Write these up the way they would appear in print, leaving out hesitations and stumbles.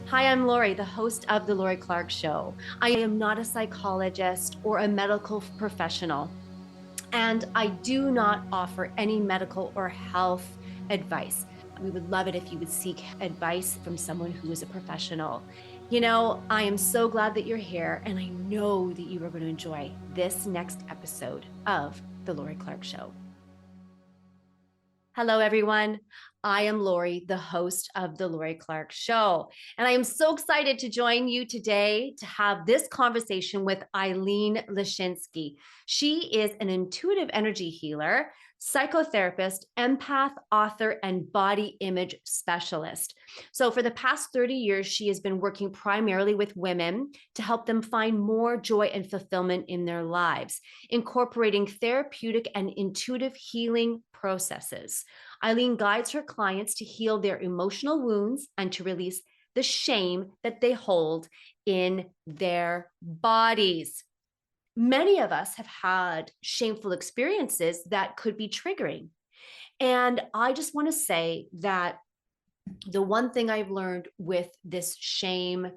Hi, I'm Lori, the host of The Lori Clark Show. I am not a psychologist or a medical professional, and I do not offer any medical or health advice. We would love it if you would seek advice from someone who is a professional. I am so glad that you're here, and I know that you are going to enjoy this next episode of The Lori Clark Show. Hello, everyone. I am Lori, the host of The Lori Clark Show. And I am so excited to join you today to have this conversation with Ilene Leshinsky. She is an intuitive energy healer, psychotherapist, empath, author, and body image specialist. So, for the past 30 years, she has been working primarily with women to help them find more joy and fulfillment in their lives, incorporating therapeutic and intuitive healing processes. Ilene guides her clients to heal their emotional wounds and to release the shame that they hold in their bodies. Many of us have had shameful experiences that could be triggering. And I just want to say that the one thing I've learned with this shame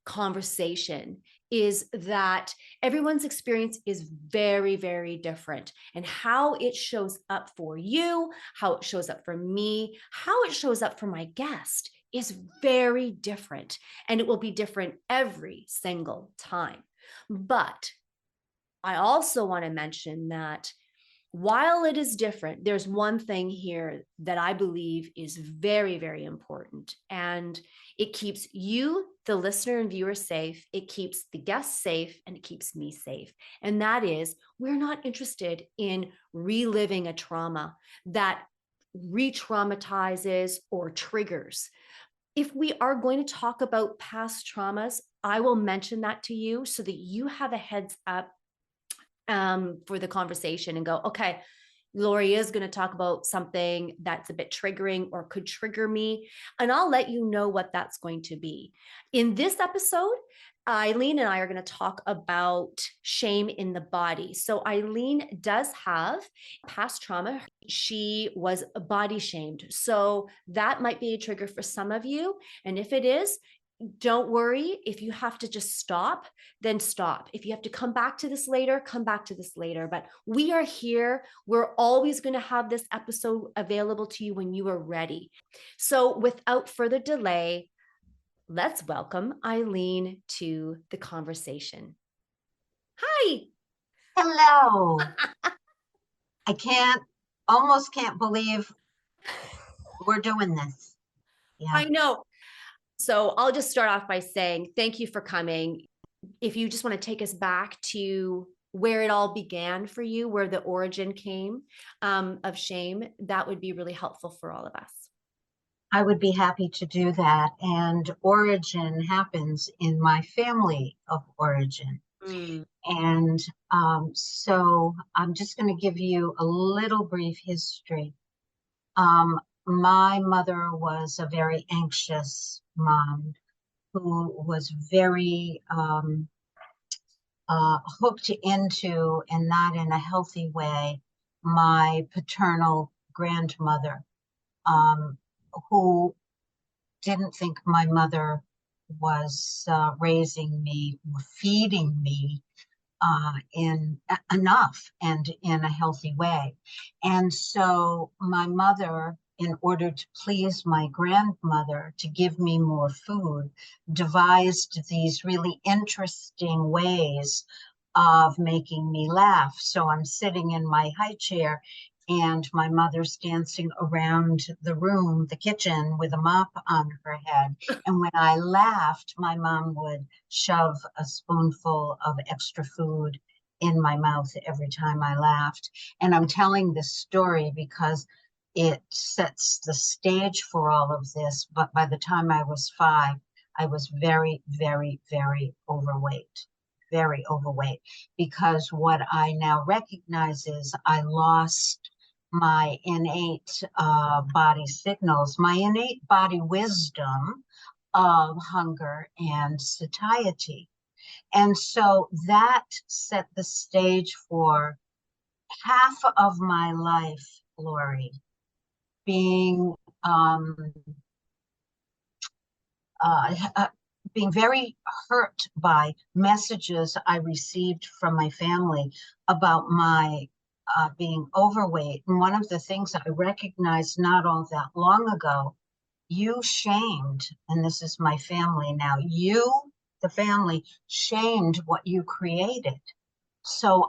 conversation is that everyone's experience is very, very different. And how it shows up for you, how it shows up for me, how it shows up for my guest is very different. And it will be different every single time. But I also want to mention that while it is different, there's one thing here that I believe is very, very important. And it keeps you, the listener and viewer, safe. It keeps the guest safe, and it keeps me safe. And that is, we're not interested in reliving a trauma that re-traumatizes or triggers. If we are going to talk about past traumas, I will mention that to you so that you have a heads up for the conversation and go, okay, Lori is going to talk about something that's a bit triggering or could trigger me. And I'll let you know what that's going to be. In this episode, Ilene and I are going to talk about shame in the body. So Ilene does have past trauma. She was body shamed. So that might be a trigger for some of you. And if it is, don't worry. If you have to just stop, then stop. If you have to come back to this later, come back to this later. But we are here. We're always going to have this episode available to you when you are ready. So without further delay, let's welcome Ilene to the conversation. Hi. Hello. Almost can't believe we're doing this. Yeah, I know. So I'll just start off by saying thank you for coming. If you just want to take us back to where it all began for you, where the origin came of shame, that would be really helpful for all of us. I would be happy to do that. And origin happens in my family of origin. Mm. And so I'm just going to give you a little brief history. My mother was a very anxious mom who was very hooked into, and not in a healthy way, my paternal grandmother, who didn't think my mother was raising me, feeding me in enough and in a healthy way. And so my mother, in order to please my grandmother to give me more food, devised these really interesting ways of making me laugh. So I'm sitting in my high chair and my mother's dancing around the room, the kitchen, with a mop on her head. And when I laughed, my mom would shove a spoonful of extra food in my mouth every time I laughed. And I'm telling this story because it sets the stage for all of this. But by the time I was 5, I was very, very, very overweight, because what I now recognize is I lost my innate body signals, my innate body wisdom of hunger and satiety. And so that set the stage for half of my life, Lori, being being very hurt by messages I received from my family about my being overweight. And one of the things I recognized not all that long ago, you shamed, and this is my family now, you, the family, shamed what you created. So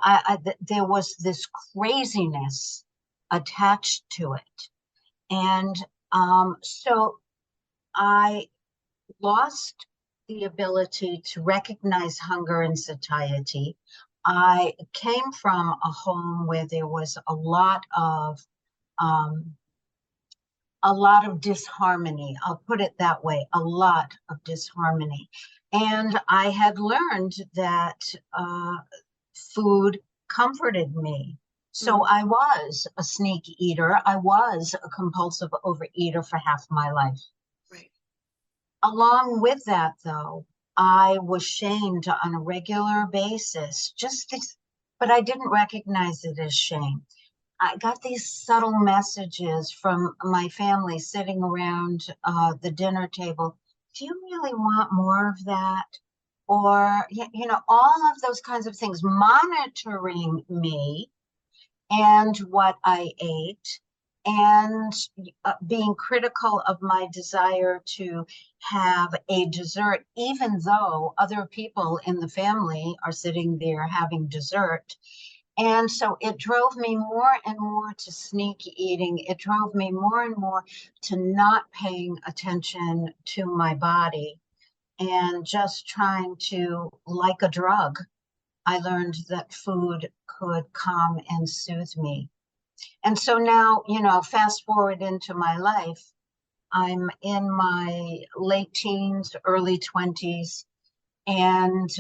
there was this craziness attached to it. And so I lost the ability to recognize hunger and satiety. I came from a home where there was um, a lot of disharmony. I'll put it that way, a lot of disharmony. And I had learned that food comforted me. So I was a sneak eater. I was a compulsive overeater for half my life. Right. Along with that, though, I was shamed on a regular basis, but I didn't recognize it as shame. I got these subtle messages from my family sitting around the dinner table. Do you really want more of that? Or, all of those kinds of things, monitoring me and what I ate, and being critical of my desire to have a dessert, even though other people in the family are sitting there having dessert. And so it drove me more and more to sneak eating. It drove me more and more to not paying attention to my body and just trying to, like a drug, I learned that food could calm and soothe me. And so now, fast forward into my life, I'm in my late teens, early 20s, and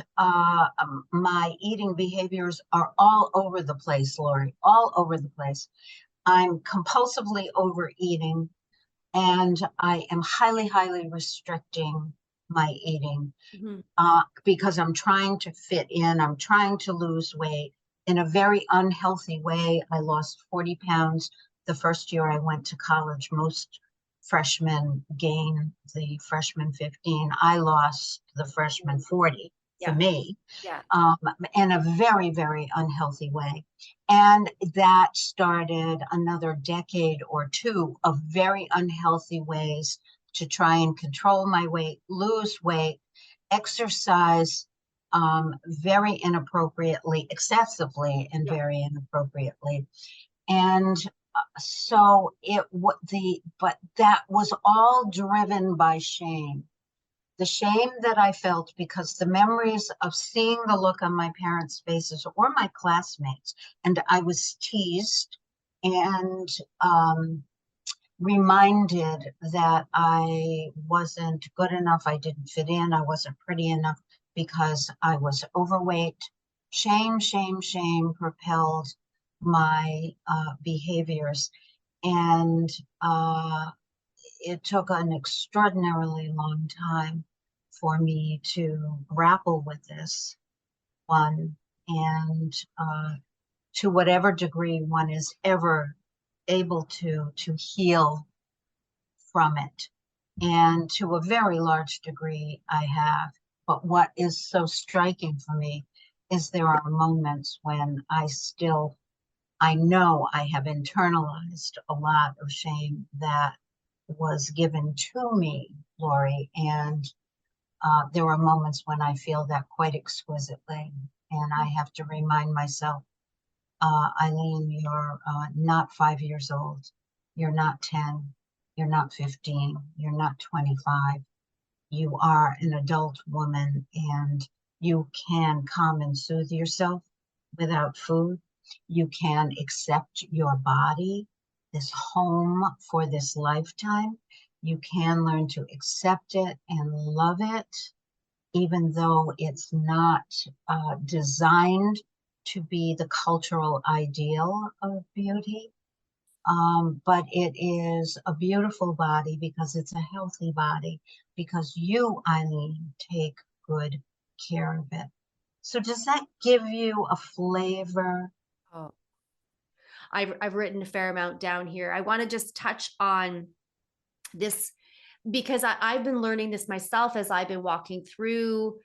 my eating behaviors are all over the place, Lori, all over the place. I'm compulsively overeating, and I am highly, highly restricting my eating Mhm. because I'm trying to fit in. I'm trying to lose weight in a very unhealthy way. I lost 40 pounds the first year I went to college. Most freshmen gain the freshman 15. I lost the freshman 40 for Yeah. me, Yeah. in a very, very unhealthy way. And that started another decade or two of very unhealthy ways to try and control my weight, lose weight, exercise very inappropriately, excessively, and Yeah. very inappropriately. And but that was all driven by shame. The shame that I felt because the memories of seeing the look on my parents' faces or my classmates, and I was teased and reminded that I wasn't good enough, I didn't fit in, I wasn't pretty enough because I was overweight. Shame, shame, shame propelled my behaviors. And it took an extraordinarily long time for me to grapple with this one. And to whatever degree one is ever able to heal from it. And to a very large degree, I have. But what is so striking for me is there are moments when I know I have internalized a lot of shame that was given to me, Lori. And there are moments when I feel that quite exquisitely. And I have to remind myself, Ilene, you're not 5 years old. You're not 10. You're not 15. You're not 25. You are an adult woman and you can calm and soothe yourself without food. You can accept your body, this home for this lifetime. You can learn to accept it and love it, even though it's not designed to be the cultural ideal of beauty. But it is a beautiful body because it's a healthy body, because you, Ilene, take good care of it. So does that give you a flavor? Oh, I've written a fair amount down here. I want to just touch on this because I've been learning this myself as I've been walking through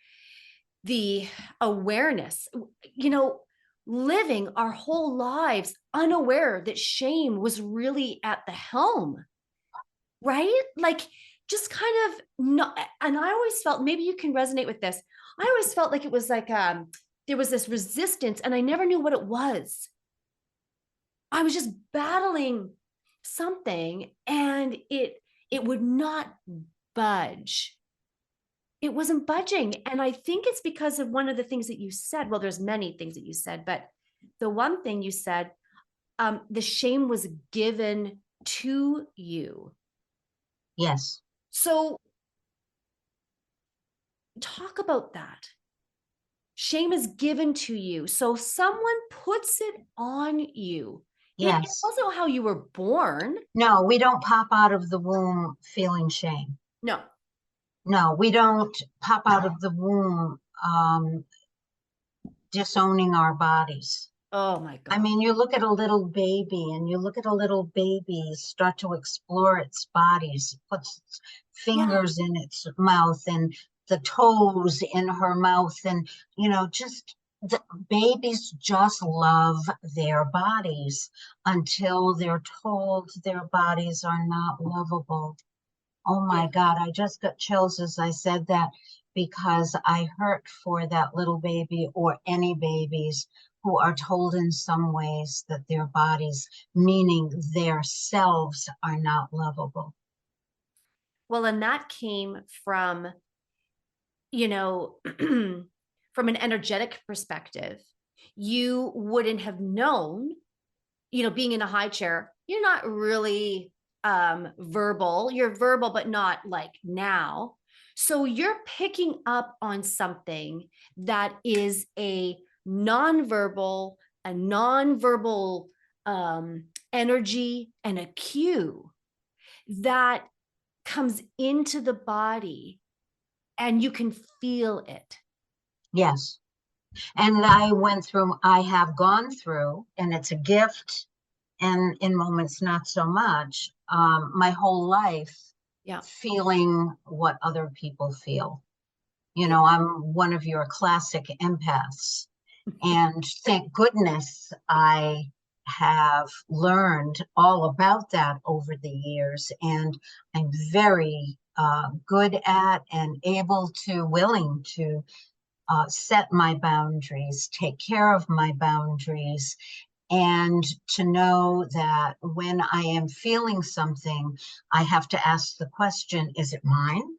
the awareness, you know, living our whole lives unaware that shame was really at the helm, right? Like just kind of not, and I always felt, maybe you can resonate with this. I always felt like it was like there was this resistance and I never knew what it was. I was just battling something and it would not budge. It wasn't budging. And I think it's because of one of the things that you said. Well, there's many things that you said, but the one thing you said, the shame was given to you. Yes. So talk about that. Shame is given to you. So someone puts it on you. It Yes. wasn't how you were born. No, we don't pop out of the womb feeling shame. No. No, we don't pop out of the womb disowning our bodies. Oh my I God. mean, you look at a little baby and you look at a little baby start to explore its bodies, puts its Yeah. fingers in its mouth and the toes in her mouth. And, just the babies just love their bodies until they're told their bodies are not lovable. Oh my Yeah. God, I just got chills as I said that because I hurt for that little baby or any babies who are told in some ways that their bodies, meaning their selves, are not lovable. Well, and that came from, you know, from an energetic perspective. You wouldn't have known, being in a high chair, you're not really verbal. You're verbal, but not like now. So you're picking up on something that is a nonverbal energy and a cue that comes into the body and you can feel it. Yes. And I have gone through, and it's a gift, and in moments not so much, my whole life Yeah. feeling what other people feel. Yeah. I'm one of your classic empaths. And thank goodness I have learned all about that over the years. And I'm very good at and willing to set my boundaries, take care of my boundaries, and to know that when I am feeling something, I have to ask the question, is it mine?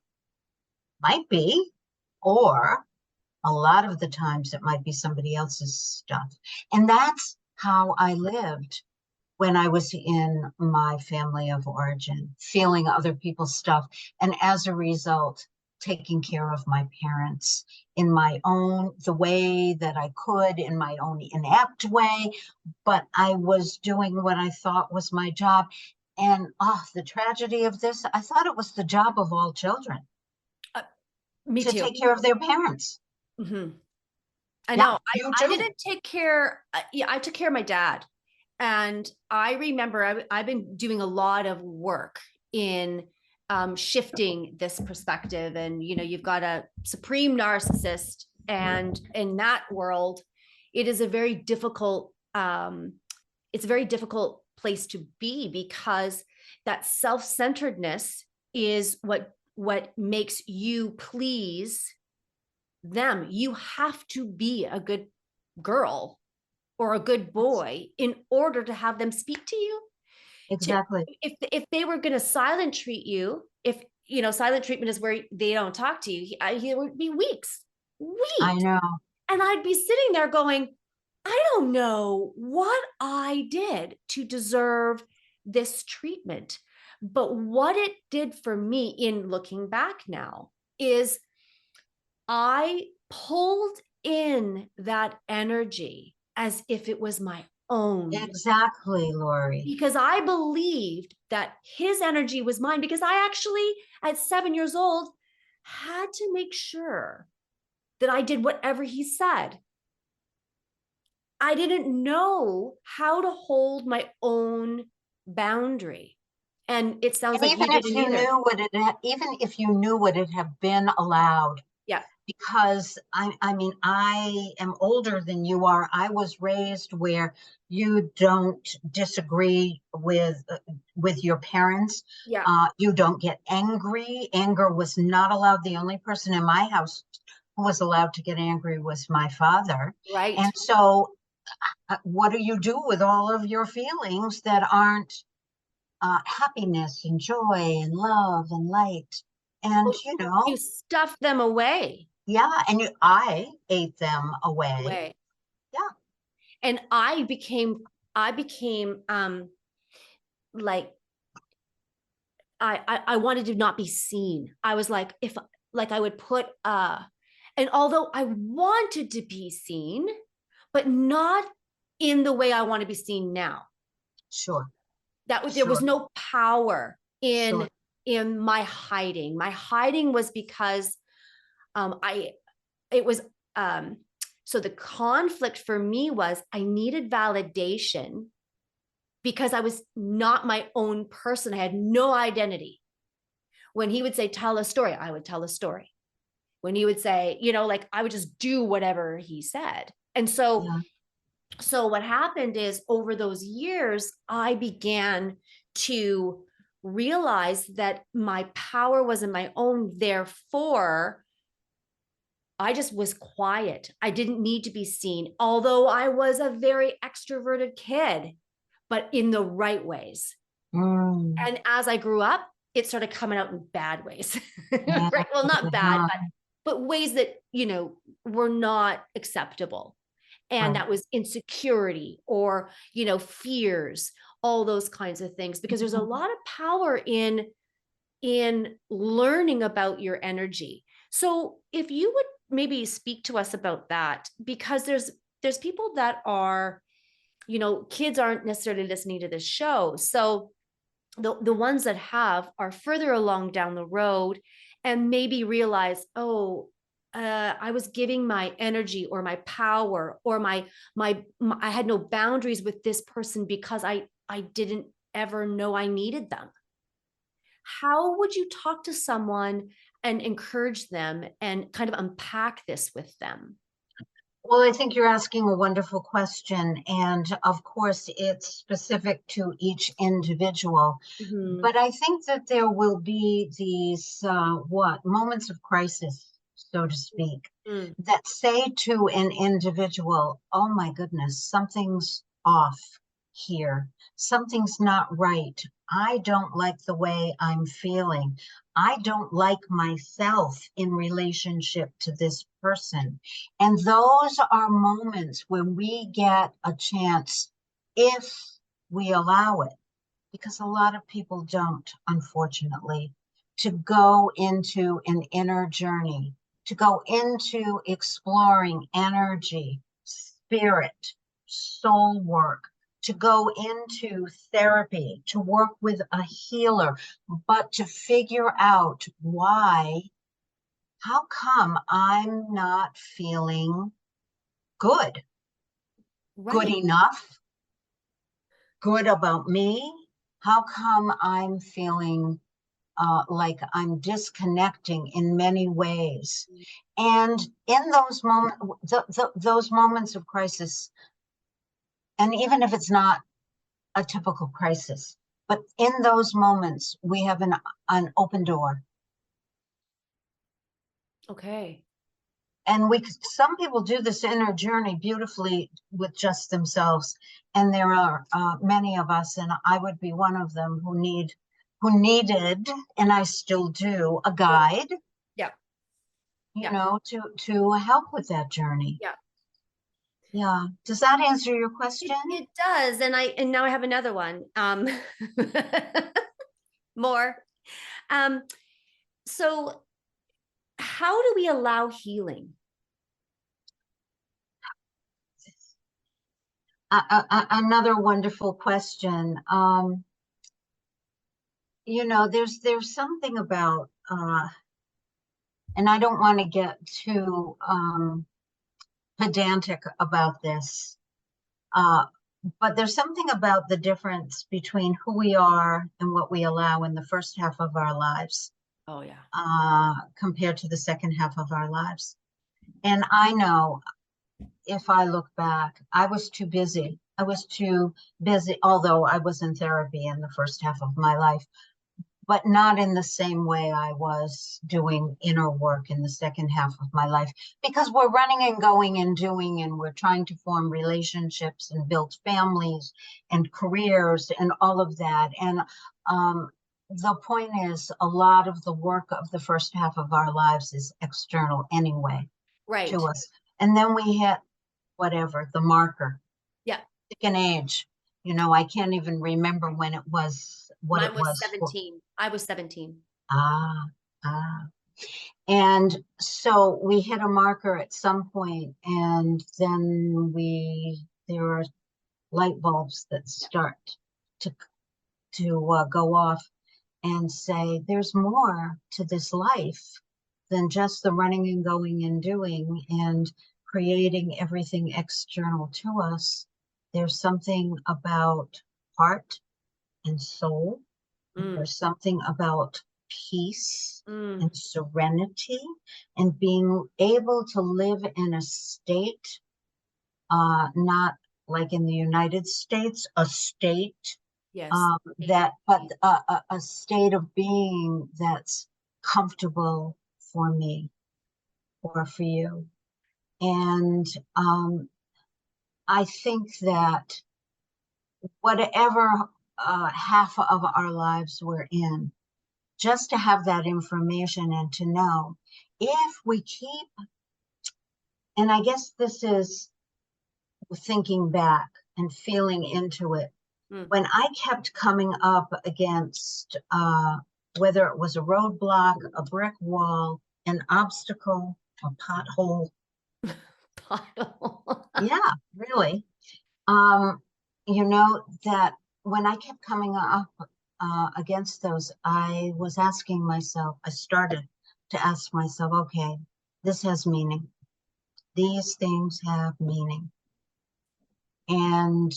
Might be. Or a lot of the times it might be somebody else's stuff. And that's how I lived when I was in my family of origin, feeling other people's stuff. And as a result, taking care of my parents in the way that I could, in my own inept way. But I was doing what I thought was my job. And the tragedy of this, I thought it was the job of all children Uh, Me to too. take care of their parents. Hmm. I Yeah, know. you I too. didn't take care. Yeah, I took care of my dad. And I remember I've been doing a lot of work in shifting this perspective. And, you've got a supreme narcissist. And in that world, it is a very difficult, it's a very difficult place to be because that self-centeredness is what makes you please them. You have to be a good girl or a good boy in order to have them speak to you. To Exactly. if they were going to silent treat you, if silent treatment is where they don't talk to you, it would be I weeks, know. and I'd be sitting there going, I don't know what I did to deserve this treatment. But what it did for me in looking back now is I pulled in that energy as if it was my own Exactly, Lori. because I believed that his energy was mine because I actually, at 7 years old, had to make sure that I did whatever he said. I didn't know how to hold my own boundary. And it sounds And like you didn't either. even if you knew what it had been allowed, Yeah. because I mean, I am older than you are. I was raised where you don't disagree with your parents. Yeah. You don't get angry. Anger was not allowed. The only person in my house who was allowed to get angry was my father. And Right. so, what do you do with all of your feelings that aren't happiness and joy and love and light? And Well, you stuff them away. yeah, and I ate them away. Away. Yeah, And I became like I wanted to not be seen. I was like, if like I would put and although I wanted to be seen, but not in the way I want to be seen now. sure, There was sure, no power sure. in my hiding. My hiding was because I it was so the conflict for me was I needed validation because I was not my own person. I had no identity. When he would say, tell a story, I would tell a story. When he would say, like I would just do whatever he said. And Yeah. so what happened is over those years, I began to realize that my power wasn't my own. Therefore, I just was quiet. I didn't need to be seen, although I was a very extroverted kid, but in the right ways. Mm, And as I grew up, it started coming out in bad ways. yeah, Right? Well, not bad, yeah, but ways that, were not acceptable. And right. that was insecurity or, fears, all those kinds of things, because there's a Mhm. lot of power in learning about your energy. So if you would maybe speak to us about that, because there's people that are, kids aren't necessarily listening to this show. So the ones that have are further along down the road and maybe realize, oh, I was giving my energy or my power or my I had no boundaries with this person because I didn't ever know I needed them. How would you talk to someone and encourage them and kind of unpack this with them? Well, I think you're asking a wonderful question. And of course, it's specific to each individual. Mhm. But I think that there will be these, moments of crisis, so to speak, Mm. that say to an individual, oh my goodness, something's off here. Something's not right. I don't like the way I'm feeling. I don't like myself in relationship to this person. And those are moments when we get a chance, if we allow it, because a lot of people don't, unfortunately, to go into an inner journey, to go into exploring energy, spirit, soul work, to go into therapy, to work with a healer, but to figure out why, how come I'm not feeling good, good Right. enough, good about me? How come I'm feeling like I'm disconnecting in many ways? And in those moments of crisis, and even if it's not a typical crisis, but in those moments, we have an open door. Okay. And some people do this inner journey beautifully with just themselves. And there are many of us, and I would be one of them, who needed, and I still do, a guide, Yeah. Yeah. to help with that journey. Yeah. Yeah. Does that answer your question? It does. And now I have another one. More. Um, so how do we allow healing? Another wonderful question. There's something about, and I don't want to get too pedantic about this, But there's something about the difference between who we are and what we allow in the first half of our lives, Oh yeah. compared to the second half of our lives. And I know, if I look back, I was too busy. I was too busy, although I was in therapy in the first half of my life, but not in the same way I was doing inner work in the second half of my life, because we're running and going and doing, and we're trying to form relationships and build families and careers and all of that. And the point is, a lot of the work of the first half of our lives is external anyway to Right. us. And then we hit whatever the marker, Yeah. pick an age. I can't even remember when it was, what Mine it was was for. 17. I was 17. Ah, ah. And so we hit a marker at some point, and then there are light bulbs that Yeah. start to go off and say, there's more to this life than just the running and going and doing and creating everything external to us. There's something about heart and soul. Mm, There's something about peace mm. and serenity and being able to live in a state, not like in the United States, a state, Yes. State of that, but peace. a state of being that's comfortable for me or for you. And I think that whatever half of our lives we're in, just to have that information and to know if we keep, and I guess this is thinking back and feeling into it, Mm. when I kept coming up against, whether it was a roadblock, a brick wall, an obstacle, a pothole, Bottle. yeah, really, that when I kept coming up against those, I was asking myself, I started to ask myself, okay, this has meaning. These things have meaning. And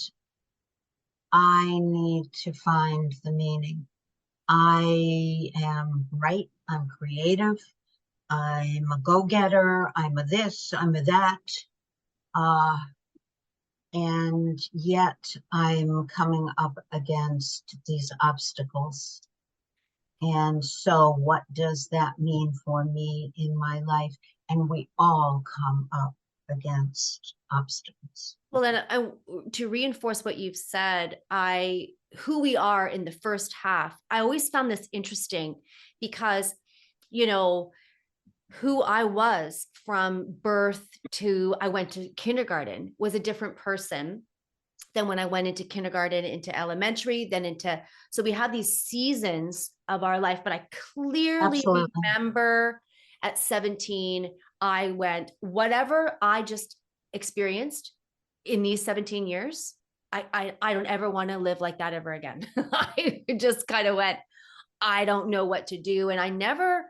I need to find the meaning. I am right. I'm creative. I'm a go-getter. I'm a this. I'm a that. Uh, and yet I'm coming up against these obstacles. And so, what does that mean for me in my life? And we all come up against obstacles. Well, then to reinforce what you've said, who we are in the first half, I always found this interesting because, you know, who I was from birth to I went to kindergarten was a different person than when I went into kindergarten, into elementary, then into, so we had these seasons of our life, but I clearly Absolutely. remember at 17, I went, whatever I just experienced in these 17 years, I don't ever want to live like that ever again. I just kind of went, I don't know what to do. And I never,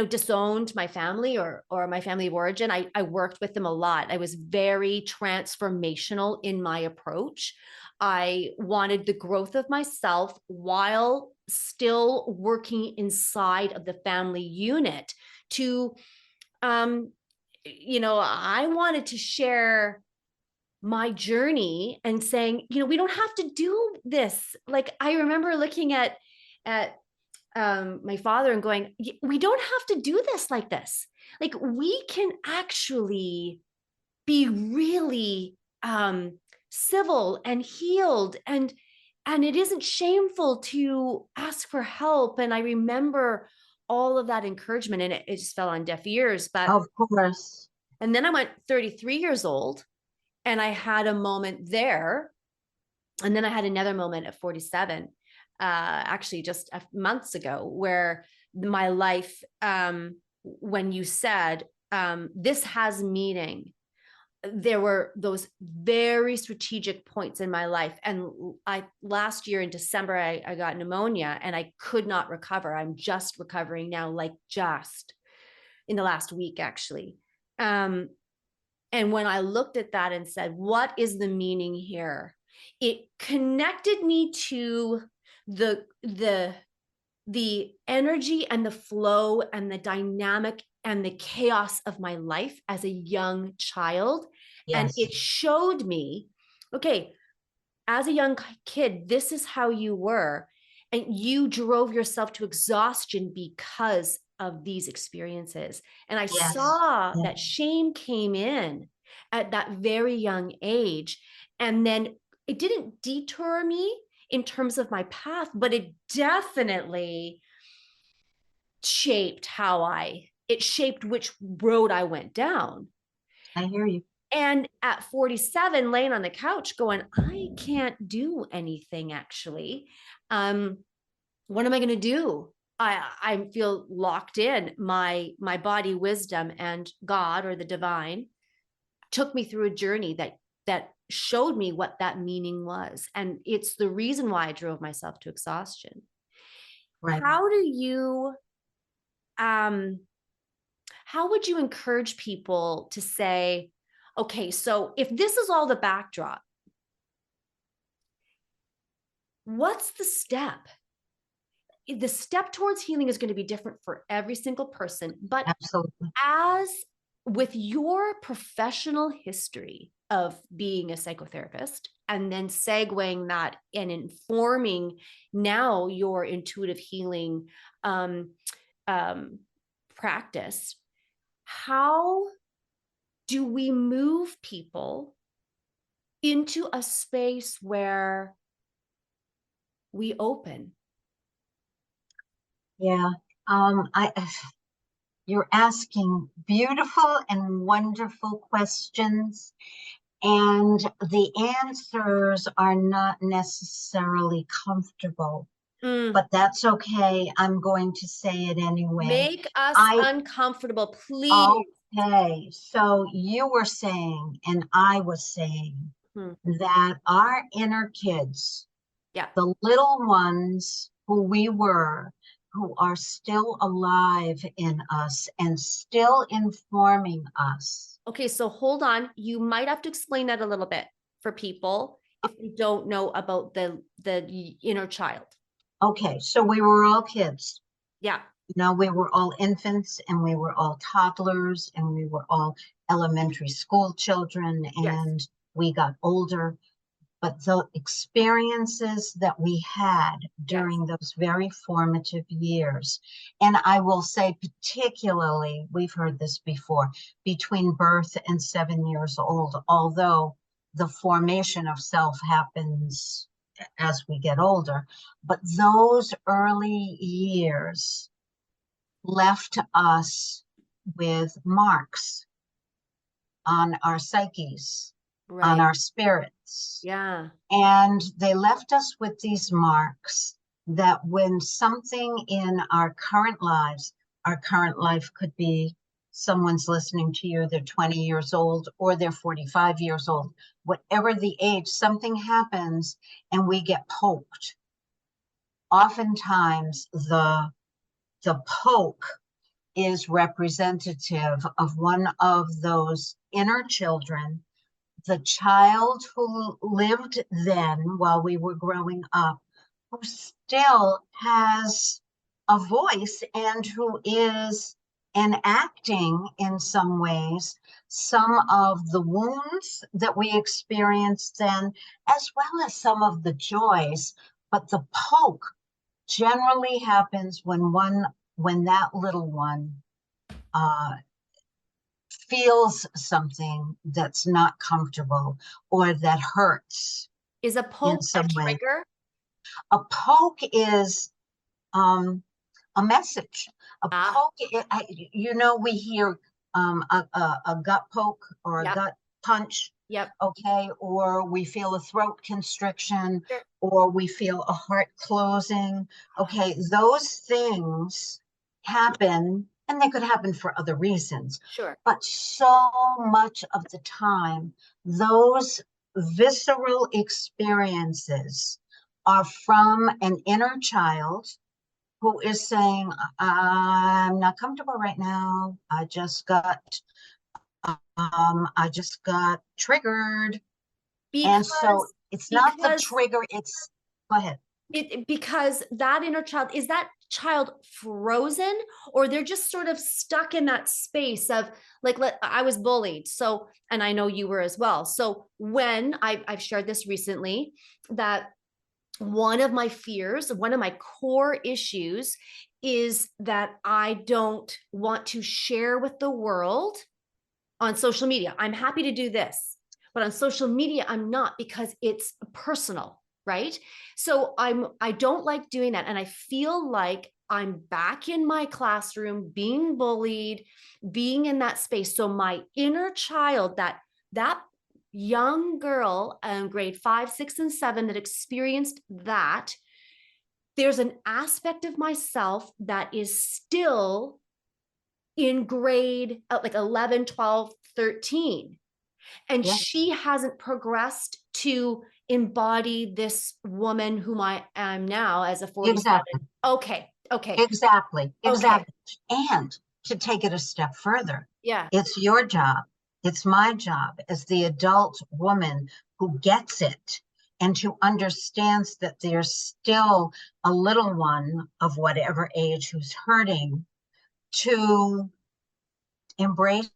disowned my family or my family of origin. I worked with them a lot. I was very transformational in my approach. I wanted the growth of myself while still working inside of the family unit to, I wanted to share my journey and saying, we don't have to do this. Like I remember looking at my father and going, we don't have to do this like this. Like we can actually be really civil and healed, and it isn't shameful to ask for help. And I remember all of that encouragement, and it just fell on deaf ears. But Of course. and then I went 33 years old, and I had a moment there, and then I had another moment at 47, actually just months ago, where my life, when you said, this has meaning, there were those very strategic points in my life. And last year in December, I got pneumonia and I could not recover. I'm just recovering now, like just in the last week, actually. And when I looked at that and said, what is the meaning here? It connected me to the energy and the flow and the dynamic and the chaos of my life as a young child. And Yes, it showed me, okay, as a young kid, this is how you were. And you drove yourself to exhaustion because of these experiences. And I yes, saw yes, that shame came in at that very young age. And then it didn't detour me in terms of my path, but it definitely it shaped which road I went down. I hear you. And at 47, laying on the couch going, I can't do anything actually. Um, what am I going to do? I feel locked in. My body wisdom and God or the divine took me through a journey that showed me what that meaning was. And it's the reason why I drove myself to exhaustion. Right. How do you um how would you encourage people to say, okay, so if this is all the backdrop, what's the step? The step towards healing is going to be different for every single person. But Absolutely. as with your professional history of being a psychotherapist and then segueing that and informing now your intuitive healing um, um, practice, how do we move people into a space where we open? Yeah. I You're asking beautiful and wonderful questions, and the answers are not necessarily comfortable, Mm, but that's okay. I'm going to say it anyway. make us I uncomfortable, please. Okay, so you were saying, and I was saying, Hmm. that our inner kids, Yeah. the little ones who we were, who are still alive in us and still informing us. Okay, so hold on. You might have to explain that a little bit for people if they don't know about the inner child. Okay, so we were all kids. Yeah. We were all infants and we were all toddlers and we were all elementary school children Yes. and we got older. But the experiences that we had Yes. during those very formative years, and I will say particularly, we've heard this before, between birth and 7 years old, although the formation of self happens as we get older, but those early years left us with marks on our psyches, on Right. our spirits. Yeah. And they left us with these marks that when something in our current life could be someone's listening to you, they're 20 years old or they're 45 years old, whatever the age, something happens and we get poked. Oftentimes, the poke is representative of one of those inner children, the child who lived then while we were growing up, who still has a voice and who is enacting in some ways some of the wounds that we experienced then, as well as some of the joys. But the poke generally happens when that little one uh, feels something that's not comfortable or that hurts Is a in poke a some way. trigger? A poke is um, a message. A Ah, poke, we hear a gut poke or a yep. gut punch, Yep. okay, or we feel a throat constriction, Sure. or we feel a heart closing. Okay, those things happen, and they could happen for other reasons. Sure. But so much of the time, those visceral experiences are from an inner child who is saying, I'm not comfortable right now. I just got triggered. And Because so, It's not the Because trigger. Go ahead. because that inner child, is that child frozen, or they're just sort of stuck in that space of like, I was bullied. So, and I know you were as well. So when I've shared this recently, that one of my fears, one of my core issues is that I don't want to share with the world on social media. I'm happy to do this, but on social media, I'm not, because it's personal, right? So I don't like doing that. And I feel like I'm back in my classroom being bullied, being in that space. So my inner child, that young girl, grade 5, 6, and 7, that experienced that, there's an aspect of myself that is still in grade like 11, 12, 13. And Yeah, she hasn't progressed to embody this woman whom I am now as a 47. exactly. Okay. Okay. Exactly. Okay. Exactly. And to take it a step further, Yeah. it's your job. It's my job as the adult woman who gets it and who understands that there's still a little one of whatever age who's hurting, to embrace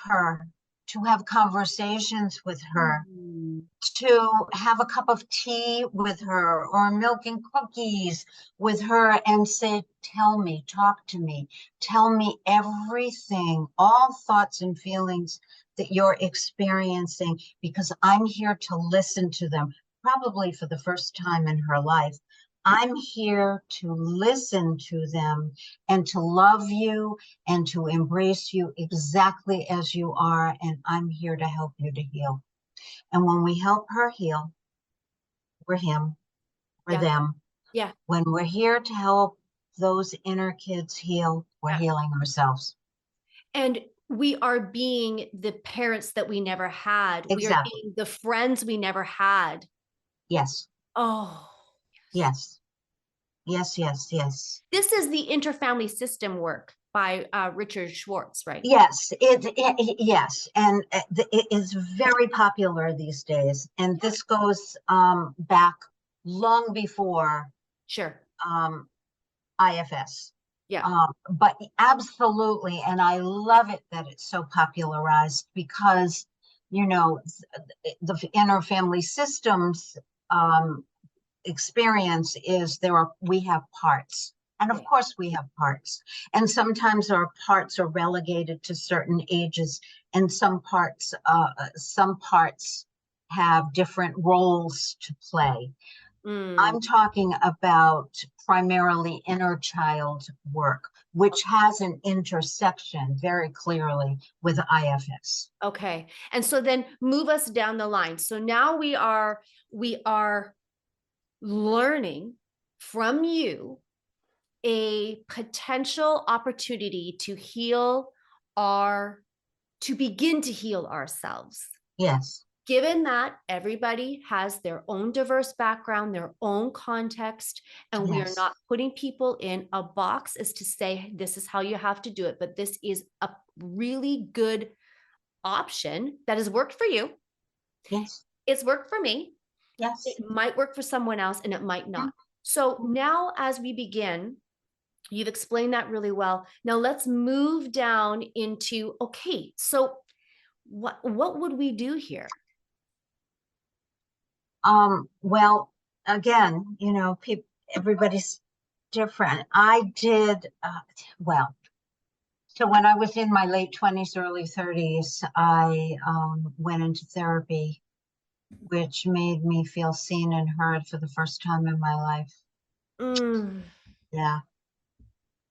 her, to have conversations with her, Mm. to have a cup of tea with her or milk and cookies with her and say, tell me, talk to me, tell me everything, all thoughts and feelings that you're experiencing, because I'm here to listen to them, probably for the first time in her life. I'm here to listen to them and to love you and to embrace you exactly as you are. And I'm here to help you to heal. And when we help her heal, we're him, we're Yeah. them. Yeah. When we're here to help those inner kids heal, we're Yeah. healing ourselves. And we are being the parents that we never had. We are Exactly. being the friends we never had. Yes. Oh, Yes. Yes. Yes. Yes. this is the interfamily system work by Richard Schwartz, right? Yes. Yes. And it is very popular these days. And Yeah. this goes back long before Sure. um, IFS. Yeah. But absolutely, and I love it that it's so popularized because, you know, the inner family systems experience is we have parts. And of Right. course, we have parts. And sometimes our parts are relegated to certain ages, and some parts have different roles to play. Mm. I'm talking about primarily inner child work, which has an intersection very clearly with IFS. Okay. And so then move us down the line. So now we are learning from you a potential opportunity to to begin to heal ourselves. Yes, Given that everybody has their own diverse background, their own context, and we are yes, not putting people in a box as to say, this is how you have to do it, but this is a really good option that has worked for you. yes, It's worked for me. yes. It might work for someone else and it might not. So now, as we begin, you've explained that really well. Now let's move down into, okay, so what would we do here? Well, again, everybody's different. I did, well, so when I was in my late 20s, early 30s, I went into therapy, which made me feel seen and heard for the first time in my life. Mm, Yeah.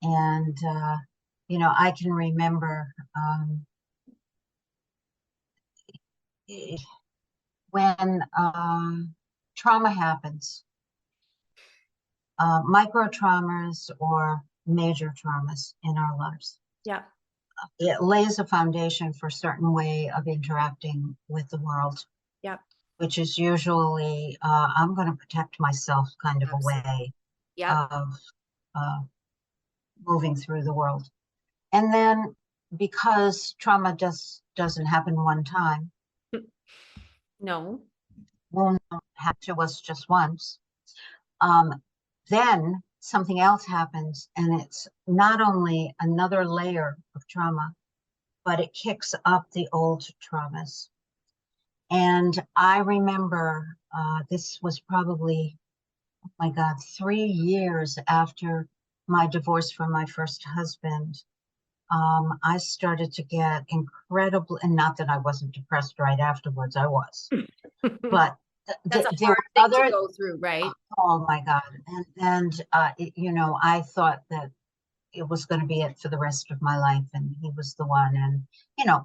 And, I can remember when trauma happens, micro traumas or major traumas in our lives. yeah, It lays a foundation for a certain way of interacting with the world, yeah, which is usually I'm going to protect myself kind of a absolutely. way Yep. of uh, moving through the world. And then because trauma just doesn't happen one time, No. wound happened to us just once. Um, then something else happens, and it's not only another layer of trauma, but it kicks up the old traumas. And I remember this was probably, oh my God, 3 years after my divorce from my first husband. I started to get incredible, and not that I wasn't depressed right afterwards, I was, but That's a there hard were thing to other, go through, right? oh my God. I thought that it was going to be it for the rest of my life, and he was the one, and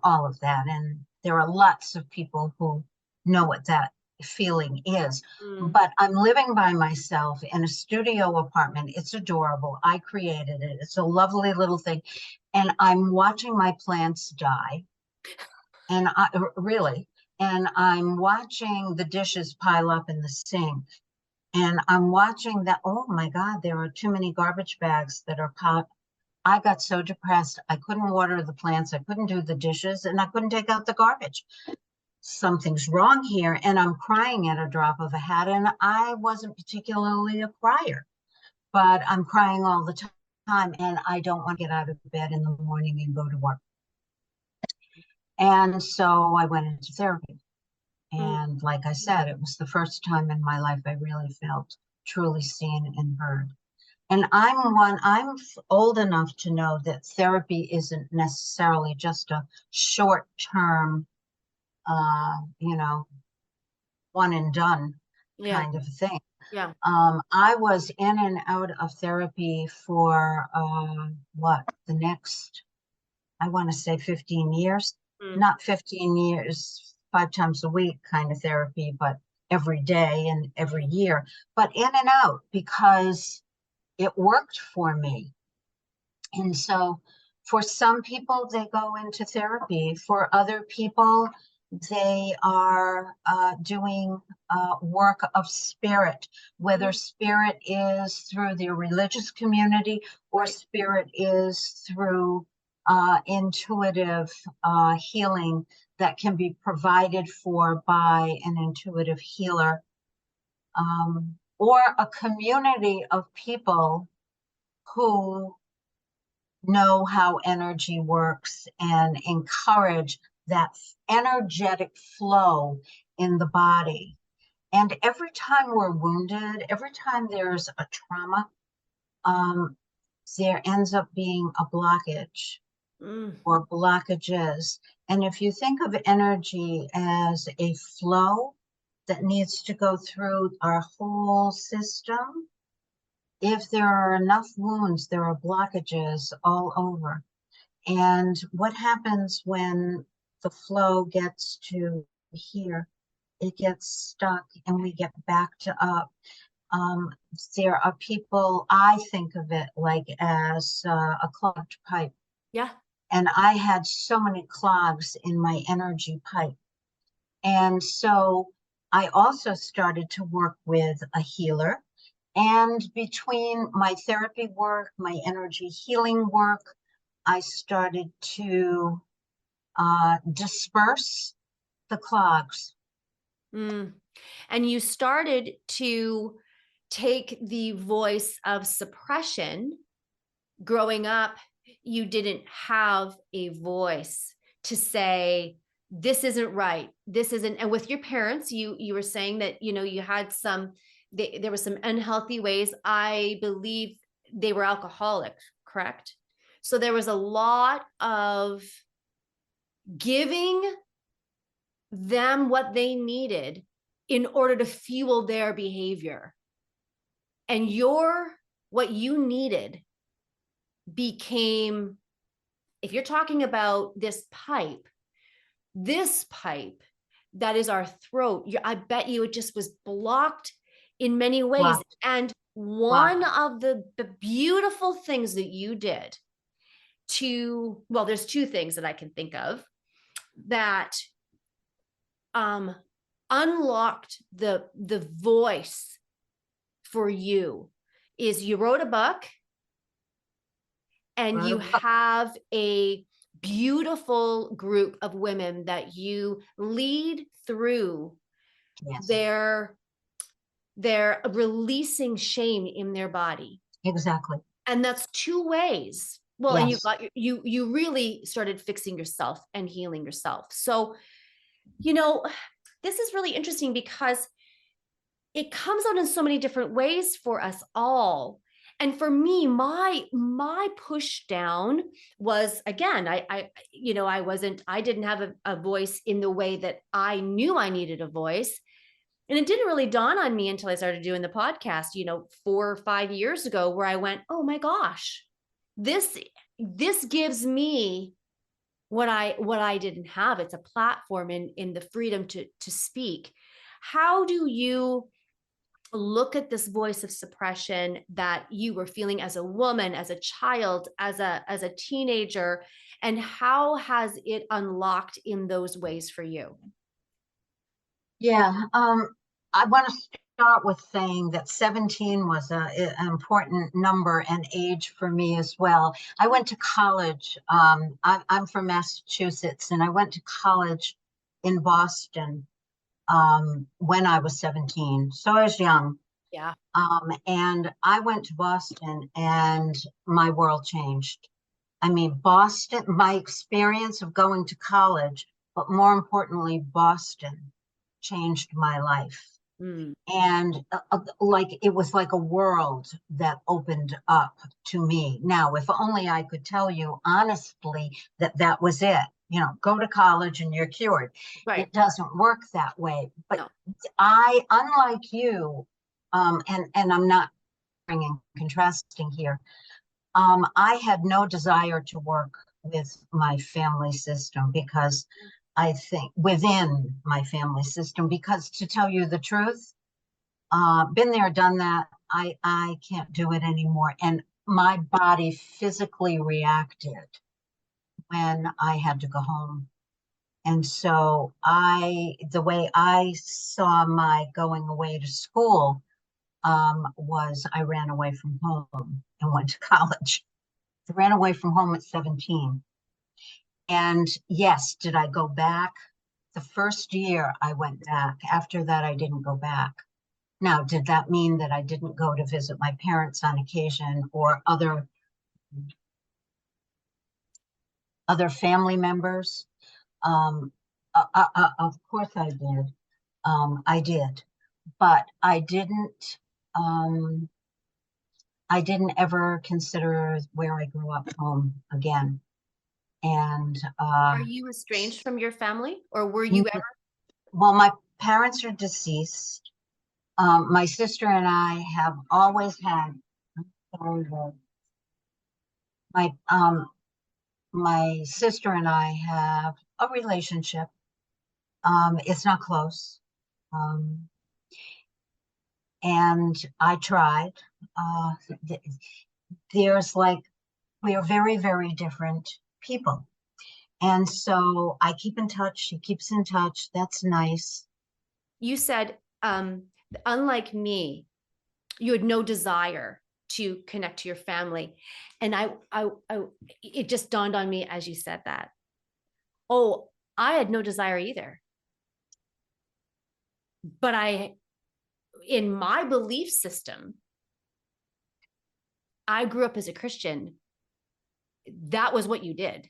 all of that. And there are lots of people who know what that feeling is. Mm. But I'm living by myself in a studio apartment. It's adorable. I created it. It's a lovely little thing. And I'm watching my plants die. And really, and I'm watching the dishes pile up in the sink. And I'm watching that, oh my God, there are too many garbage bags that are piled. I got so depressed. I couldn't water the plants. I couldn't do the dishes, and I couldn't take out the garbage. Something's wrong here. And I'm crying at a drop of a hat. And I wasn't particularly a crier, but I'm crying all the time. And I don't want to get out of bed in the morning and go to work. And so I went into therapy. Mm. And like I said, it was the first time in my life I really felt truly seen and heard. And I'm old enough to know that therapy isn't necessarily just a short term, uh, you know, one and done Yeah. kind of thing. Yeah. I was in and out of therapy for the next, I want to say 15 years, Mm. not 15 years, 5 times a week kind of therapy, but every day and every year, but in and out because it worked for me. And so for some people, they go into therapy. For other people, they are doing work of spirit, whether Mm. spirit is through their religious community or Right. spirit is through intuitive healing that can be provided for by an intuitive healer, or a community of people who know how energy works and encourage that energetic flow in the body. And every time we're wounded, every time there's a trauma, um, there ends up being a blockage Mm. or blockages. And if you think of energy as a flow that needs to go through our whole system, if there are enough wounds, there are blockages all over. And what happens when the flow gets to here? It gets stuck and we get backed up. Um, there are people, I think of it like as a clogged pipe. Yeah. And I had so many clogs in my energy pipe. And so I also started to work with a healer. And between my therapy work, my energy healing work, I started to disperse the clogs. Mm. And you started to take the voice of suppression. Growing up, you didn't have a voice to say, this isn't right. This isn't. And with your parents, you were saying that, you had there were some unhealthy ways. I believe they were alcoholic, correct? So there was a lot of giving them what they needed in order to fuel their behavior. And what you needed became, if you're talking about this pipe that is our throat, I bet you it just was blocked in many ways. Blocked, And one blocked. of the beautiful things that you did there's two things that I can think of that unlocked the voice for you is you wrote a book and you have a beautiful group of women that you lead through Yes, They're they're releasing shame in their body. exactly. And that's two ways. Well, and Yes. you really started fixing yourself and healing yourself. So, you know, this is really interesting because it comes out in so many different ways for us all. And for me, my push down was, again, I didn't have a voice in the way that I knew I needed a voice. And it didn't really dawn on me until I started doing the podcast, 4 or 5 years ago, where I went, oh my gosh, this this gives me what I didn't have. It's a platform in the freedom to speak. How do you look at this voice of suppression that you were feeling as a woman, as a child, as a teenager, and how has it unlocked in those ways for you? Yeah. I want to start with saying that 17 was an important number and age for me as well. I went to college. I'm from Massachusetts, and I went to college in Boston when I was 17. So I was young. Yeah. And I went to Boston, and my world changed. I mean, Boston, my experience of going to college, but more importantly, Boston changed my life. Mm. And like it was like a world that opened up to me. Now, if only I could tell you honestly that that was it. Go to college and you're cured. Right. It doesn't work that way. But No. unlike you, and I'm not bringing contrasting here, I had no desire to work with my family system because I think within my family system, because to tell you the truth, been there, done that. I can't do it anymore. And my body physically reacted when I had to go home. And so the way I saw my going away to school was I ran away from home and went to college. I ran away from home at 17. And yes, did I go back? The first year I went back. After that, I didn't go back. Now, did that mean that I didn't go to visit my parents on occasion or other family members? Um, of course I did. I did, but I didn't ever consider where I grew up home again. And Are you estranged from your family, or were you ever? well, my parents are deceased. My sister and I have always had, sorry, my my sister and I have a relationship. It's not close. Um, and I tried. Uh, th- there's like, we are very, very different people. And so I keep in touch. She keeps in touch. That's nice. You said, unlike me, you had no desire to connect to your family, and it just dawned on me as you said that. Oh, I had no desire either, but in my belief system, I grew up as a Christian. That was what you did.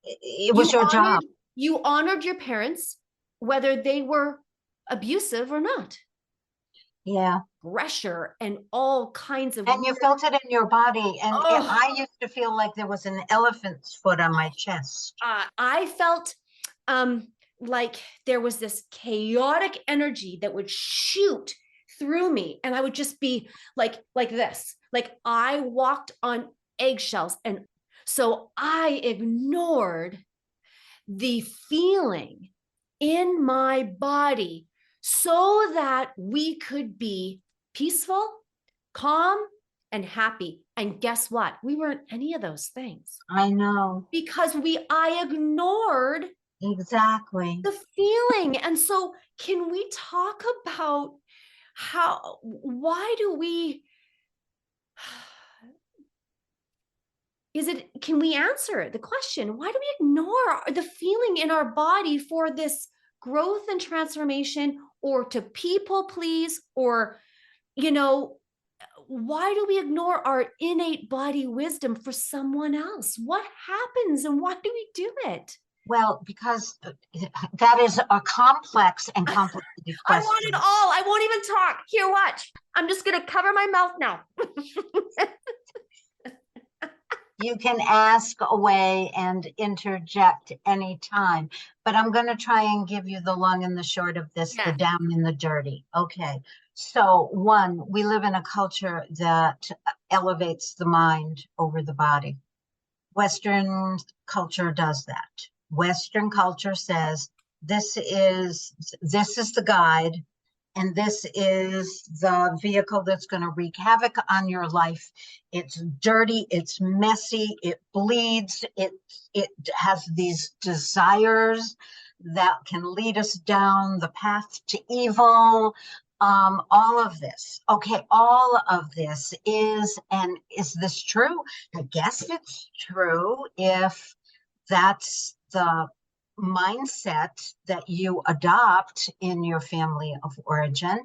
It You was your honored job. you honored your parents, whether they were abusive or not. Yeah. Pressure and all kinds of And you felt it in your body. And oh, I used to feel like there was an elephant's foot on my chest. I felt um, like there was this chaotic energy that would shoot through me, and I would just be like this, like I walked on eggshells, and so I ignored the feeling in my body so that we could be peaceful, calm, and happy. And guess what? We weren't any of those things I know. because I ignored Exactly. the feeling. And so can we talk about why do we can we answer the question, why do we ignore the feeling in our body for this growth and transformation, or to people please, or, you know, why do we ignore our innate body wisdom for someone else? What happens and why do we do it? Well, because that is a complex and complicated I want it question. all. I won't even talk. Here, watch. I'm just going to cover my mouth now. You can ask away and interject anytime, but I'm going to try and give you the long and the short of this, the Yeah. down and the dirty. Okay. So, one, we live in a culture that elevates the mind over the body. Western culture does that. Western culture says this is the guide, and this is the vehicle that's going to wreak havoc on your life. It's dirty, it's messy, it bleeds, it has these desires that can lead us down the path to evil. All of this. Okay, all of this is, and is this true? I guess it's true if that's the mindset that you adopt in your family of origin.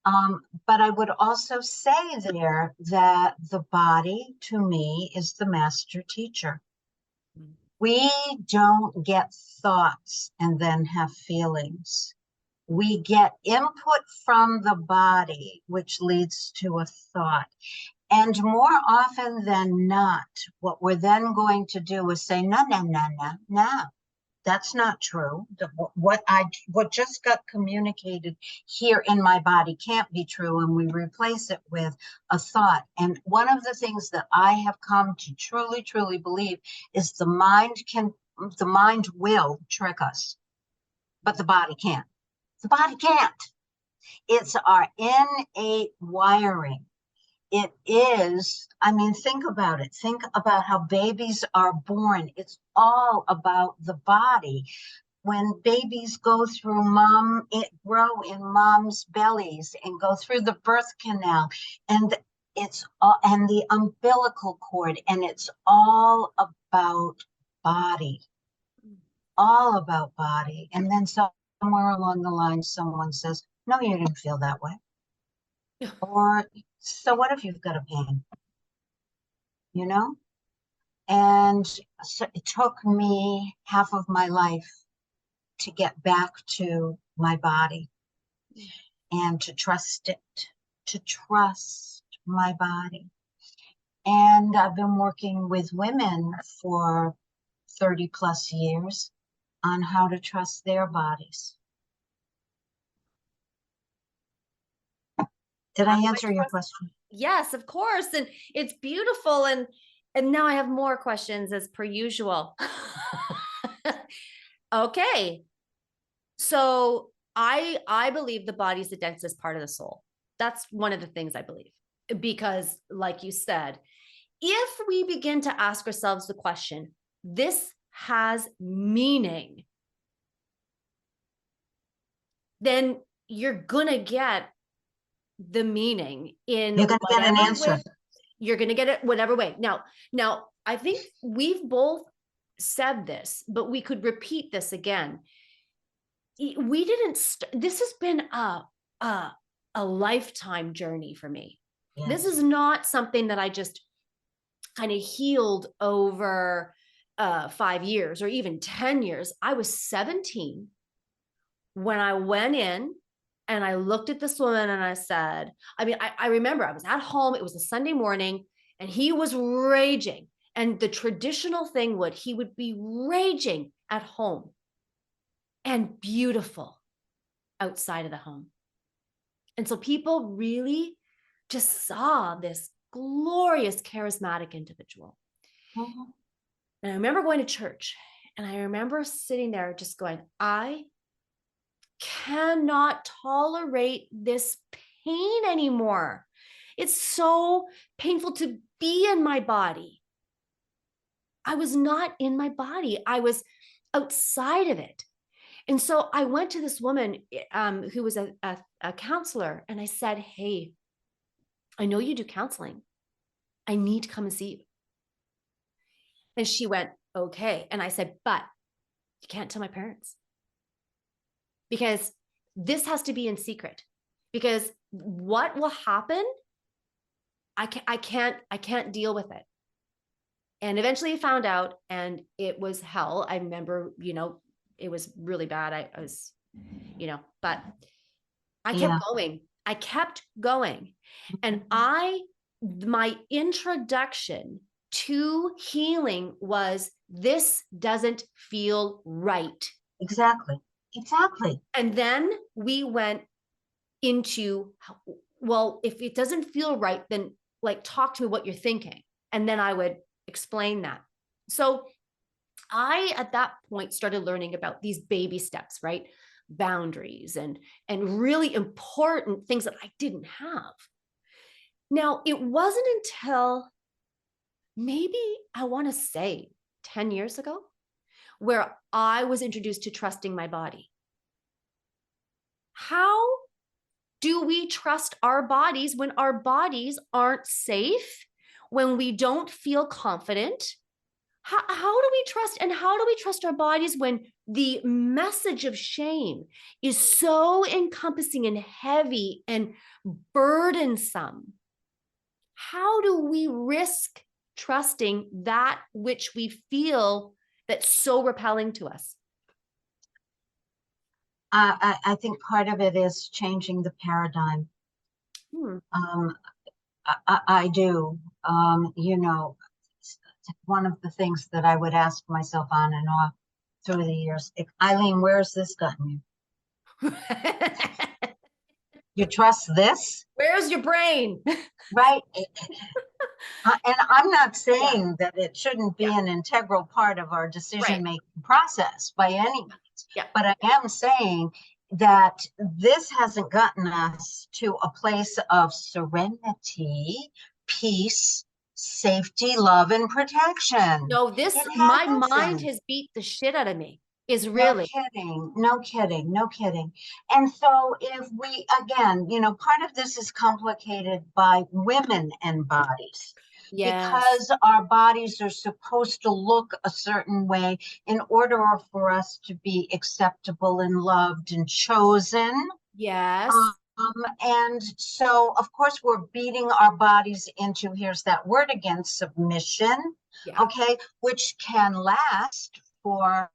But I would also say there that the body, to me, is the master teacher. We don't get thoughts and then have feelings. We get input from the body, which leads to a thought. And more often than not, what we're then going to do is say, no, no, no, no, no. That's not true. What just got communicated here in my body can't be true, and we replace it with a thought. And one of the things that I have come to truly, truly believe is the mind will trick us, but the body can't. The body can't. It's our innate wiring. It is, I mean, think about it. Think about how babies are born. It's all about the body. When babies go through grow in mom's bellies and go through the birth canal, and it's all, and the umbilical cord, and it's all about body, all about body. And then somewhere along the line, someone says, no, you didn't feel that way. Or, so what if you've got a pain? You know? And so it took me half of my life to get back to my body and to trust it, to trust my body. And I've been working with women for 30 plus years on how to trust their bodies. Did How I do I answer your trust? question? Yes, of course. And it's beautiful. And now I have more questions as per usual. Okay. So I believe the body is the densest part of the soul. That's one of the things I believe. Because, like you said, if we begin to ask ourselves the question, this has meaning, then you're gonna get the meaning in You're going to get an whatever answer. way. You're gonna get it whatever way. Now I think we've both said this, but we could repeat this again. We didn't. This has been a a lifetime journey for me. This Yes. is not something that I just kind of healed over 5 years or even 10 years. I was 17 when I went in and I looked at this woman and I said, I remember I was at home. It was a Sunday morning and he was raging. And the traditional thing he would be raging at home and beautiful outside of the home. And so people really just saw this glorious, charismatic individual. Mhm. And I remember going to church and I remember sitting there just going, I cannot tolerate this pain anymore. It's so painful to be in my body. I was not in my body. I was outside of it. And so I went to this woman who was a counselor and I said, hey, I know you do counseling. I need to come and see you. And she went, okay. And I said, but you can't tell my parents. because this has to be in secret, because what will happen, I can't deal with it. And eventually I found out, and it was hell. I remember, it was really bad. I was, but I kept Yeah, going. I kept going. And my introduction to healing was, this doesn't feel right. exactly. Exactly. And then we went into, well, if it doesn't feel right, then like talk to me what you're thinking. And then I would explain that. So I, at that point, started learning about these baby steps, right? Boundaries and really important things that I didn't have. Now, it wasn't until maybe, I want to say 10 years ago, where I was introduced to trusting my body. How do we trust our bodies when our bodies aren't safe, when we don't feel confident? How do we trust, and how do we trust our bodies when the message of shame is so encompassing and heavy and burdensome? How do we risk trusting that which we feel that's so repelling to us? I think part of it is changing the paradigm. Hmm. Um, I do. One of the things that I would ask myself on and off through the years, Ilene, where's this gotten you? You trust this, Where's your brain? right? And I'm not Yeah, saying that it shouldn't yeah, be an integral part of our right. decision-making process by any means, Yeah, but I am saying that this hasn't gotten us to a place of serenity, peace, safety, love, and protection. no, It my mind hasn't. has beat the shit out of me, is No really. kidding, no kidding, no kidding. And so, if we, again, part of this is complicated by women and bodies Yes, because our bodies are supposed to look a certain way in order for us to be acceptable and loved and chosen. yes, And so, of course, we're beating our bodies into, here's that word again, submission, yeah, okay, which can last for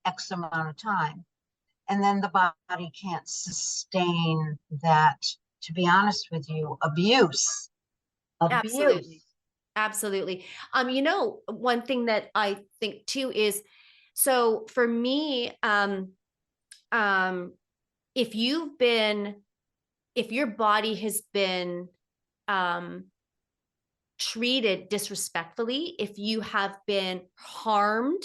X amount of time. And then the body can't sustain that, to be honest with you, abuse. absolutely. Abuse. Absolutely. One thing that I think too is, so for me, um, if if your body has been um, treated disrespectfully, if you have been harmed,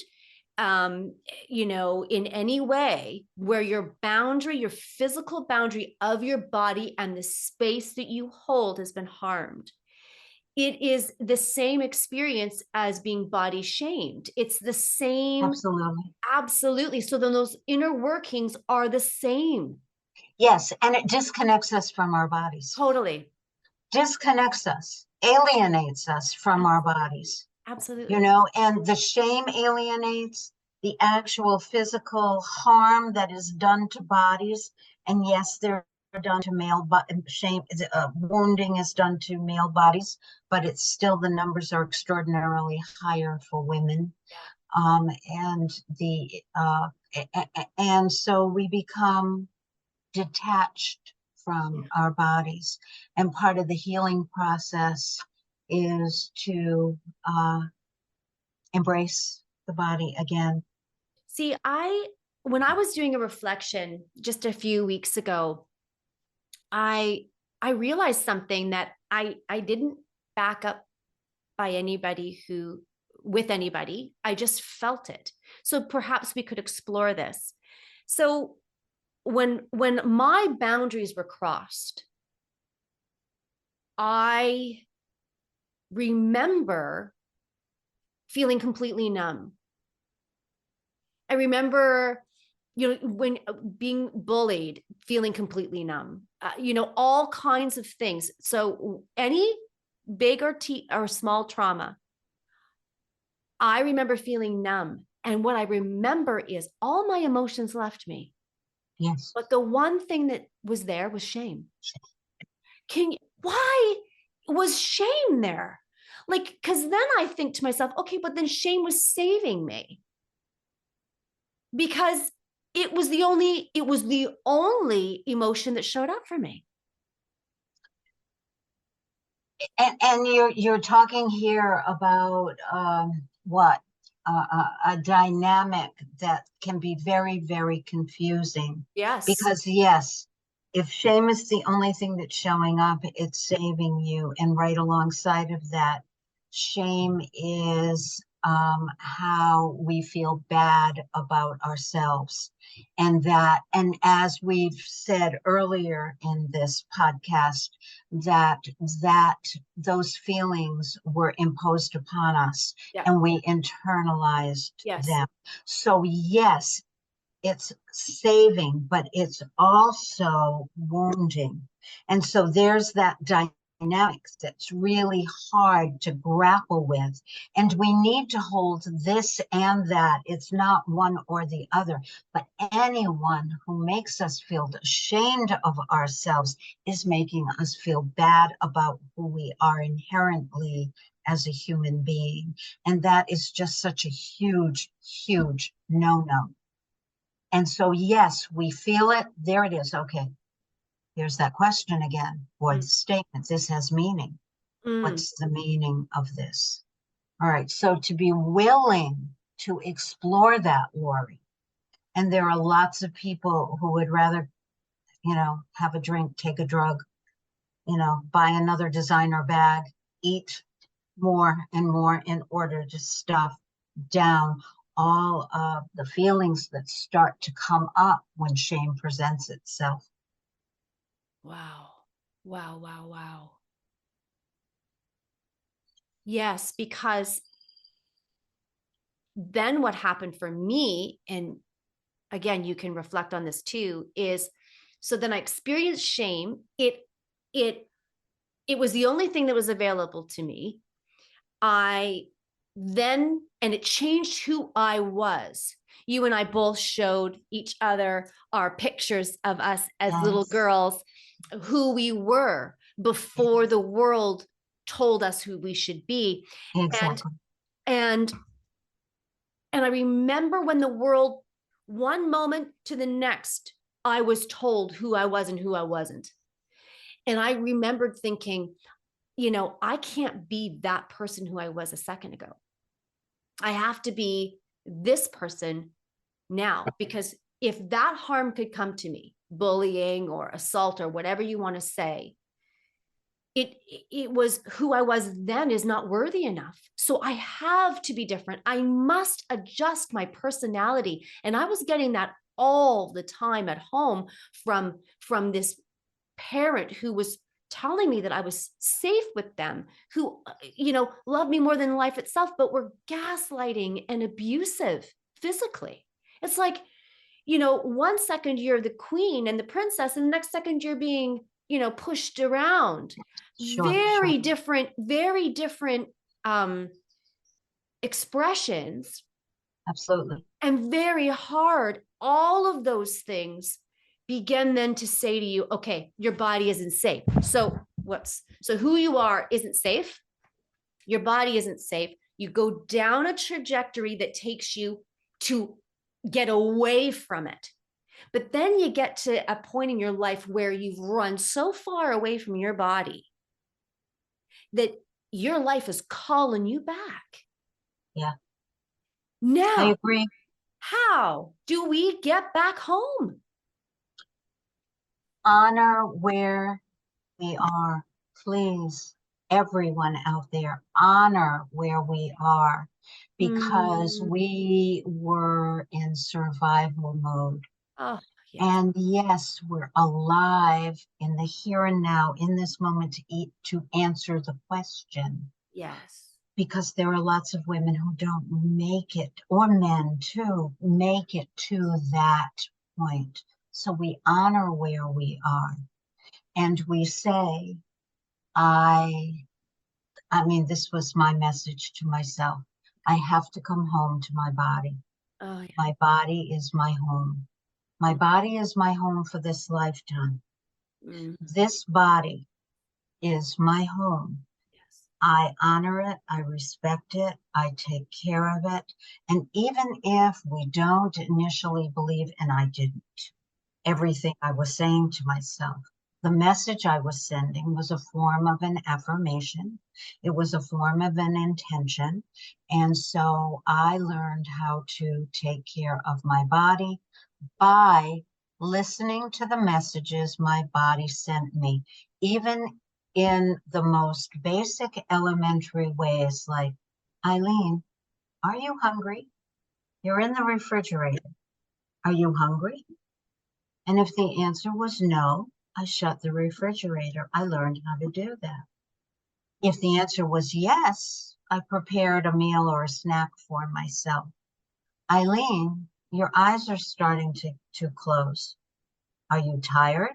in any way, where your physical boundary of your body and the space that you hold has been harmed, it is the same experience as being body shamed. It's the same. Absolutely. Absolutely. So then those inner workings are the same. Yes. And it disconnects us from our bodies, Totally. disconnects us, alienates us from our Absolutely. bodies, Absolutely. and the shame alienates the actual physical harm that is done to bodies. And yes, they're done to male, but shame, wounding is done to male bodies, but it's still, the numbers are extraordinarily higher for women. Yeah. And and so we become detached Yeah. from our bodies. And part of the healing process is to embrace the body again. See, when I was doing a reflection just a few weeks ago, I I realized something that I didn't back up by anybody who with anybody. I just felt it. So perhaps we could explore this. So when my boundaries were crossed, I remember feeling completely numb. I remember, when being bullied, feeling completely numb, all kinds of things. So any big or small trauma, I remember feeling numb. And what I remember is all my emotions left me. Yes. But the one thing that was there was shame. Why was shame there? Like, because then I think to myself, okay, but then shame was saving me because it was the only emotion that showed up for me. And you're talking here about what a dynamic that can be very, very confusing. Yes. Because yes, if shame is the only thing that's showing up, it's saving you. And right alongside of that, shame is how we feel bad about ourselves. And as we've said earlier in this podcast, that that those feelings were imposed upon us Yeah. and we internalized Yes. them. So yes, it's saving, but it's also wounding. And so there's that dynamics that's really hard to grapple with. And we need to hold this and that. It's not one or the other, but anyone who makes us feel ashamed of ourselves is making us feel bad about who we are inherently as a human being. And that is just such a huge, huge no-no. And so, yes, we feel it. There it is. Okay. There's that question again, or the Mm. statement. This has meaning. Mm. What's the meaning of this? All right. So, to be willing to explore that, Lori, and there are lots of people who would rather, have a drink, take a drug, buy another designer bag, eat more and more in order to stuff down all of the feelings that start to come up when shame presents itself. Wow. Wow. Wow. Wow. Yes, because then what happened for me, and again, you can reflect on this too, is so then I experienced shame. It it was the only thing that was available to me. I and it changed who I was. You and I both showed each other our pictures of us as little Yes, girls, who we were before the world told us who we should be. And exactly. and and I remember when the world, one moment to the next, I was told who I was and who I wasn't. And I remembered thinking, I can't be that person who I was a second ago. I have to be this person now, because if that harm could come to me, bullying or assault or whatever you want to say, it was who I was then is not worthy enough. So I have to be different. I must adjust my personality. And I was getting that all the time at home from this parent who was telling me that I was safe with them, who, loved me more than life itself, but were gaslighting and abusive physically. It's like, one second you're the queen and the princess, and the next second you're being, pushed around. Sure, sure. Very different um, expressions, Absolutely. and very hard. All of those things begin then to say to you, okay, your body isn't safe. So, whoops. So, who you are isn't safe. Your body isn't safe. You go down a trajectory that takes you to get away from it. But then you get to a point in your life where you've run so far away from your body that your life is calling you back. Yeah, I Now, agree. how do we get back home? Honor where we are. Please, everyone out there, honor where we are because Mm. we were in survival mode. Oh, yes, And yes, we're alive in the here and now, in this moment to answer the question. yes. Because there are lots of women who don't make it, or men too, make it to that point. So we honor where we are and we say, I, I mean, this was my message to myself. I have to come home to my body. Oh, yeah. My body is my home. My body is my home for this lifetime. Mhm. This body is my home. Yes. I honor it, I respect it, I take care of it. And even if we don't initially believe, and I didn't, everything I was saying to myself, the message I was sending was a form of an affirmation. It was a form of an intention. And so I learned how to take care of my body by listening to the messages my body sent me, even in the most basic elementary ways, like, Ilene, are you hungry? You're in the refrigerator. Are you hungry? And if the answer was no, I shut the refrigerator. I learned how to do that. If the answer was yes, I prepared a meal or a snack for myself. Ilene, your eyes are starting to close. Are you tired?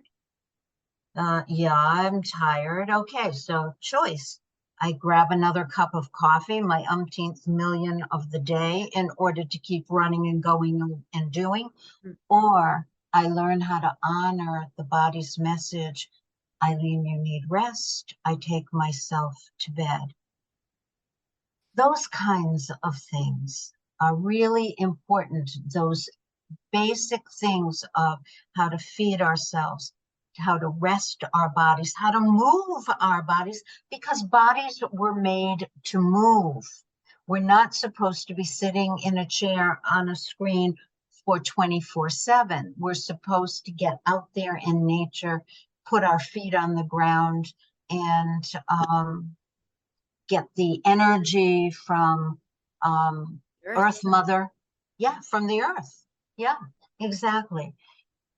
Yeah, I'm tired. Okay, so choice. I grab another cup of coffee, my umpteenth million of the day, in order to keep running and going and doing, or I learn how to honor the body's message. Ilene, you need rest. I take myself to bed. Those kinds of things are really important. Those basic things of how to feed ourselves, how to rest our bodies, how to move our bodies, because bodies were made to move. We're not supposed to be sitting in a chair on a screen for 24/7. We're supposed to get out there in nature, put our feet on the ground, and get the energy from Earth. Earth Mother. Yeah, from the earth. Yeah, exactly.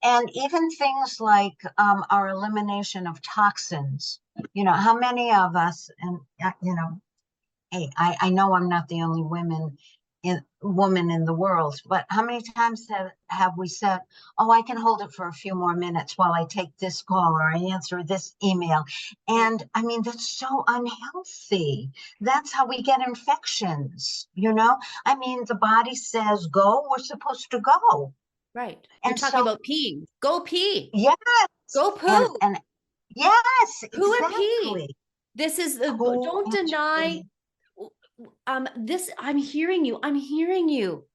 And even things like our elimination of toxins. How many of us, and hey, I know I'm not the only woman in the world, but how many times have we said, oh, I can hold it for a few more minutes while I take this call or I answer this email? And I mean, that's so unhealthy. That's how we get infections. I mean, the body says go, we're supposed to go. Right. You're And talking so, about peeing. Go pee. yes, Go and poo. and yes, Poo and pee. exactly. This is Poo don't and deny pee. this. I'm hearing you. I'm hearing you.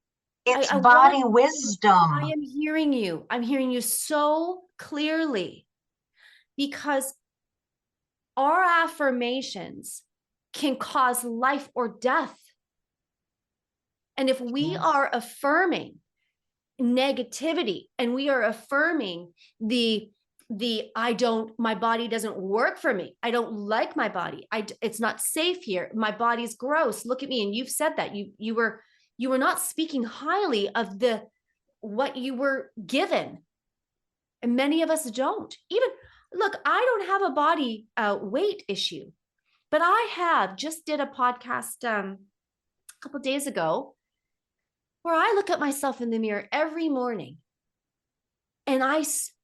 It's I want body I wisdom. am hearing you. I'm hearing you so clearly because our affirmations can cause life or death. And if we Yes. are affirming negativity and we are affirming the I don't, my body doesn't work for me, I don't like my body, it's not safe here, my body's gross, look at me. And you've said that you were not speaking highly of the what you were given. And many of us don't even look. I don't have a body weight issue, but I have just did a podcast a couple days ago where I look at myself in the mirror every morning and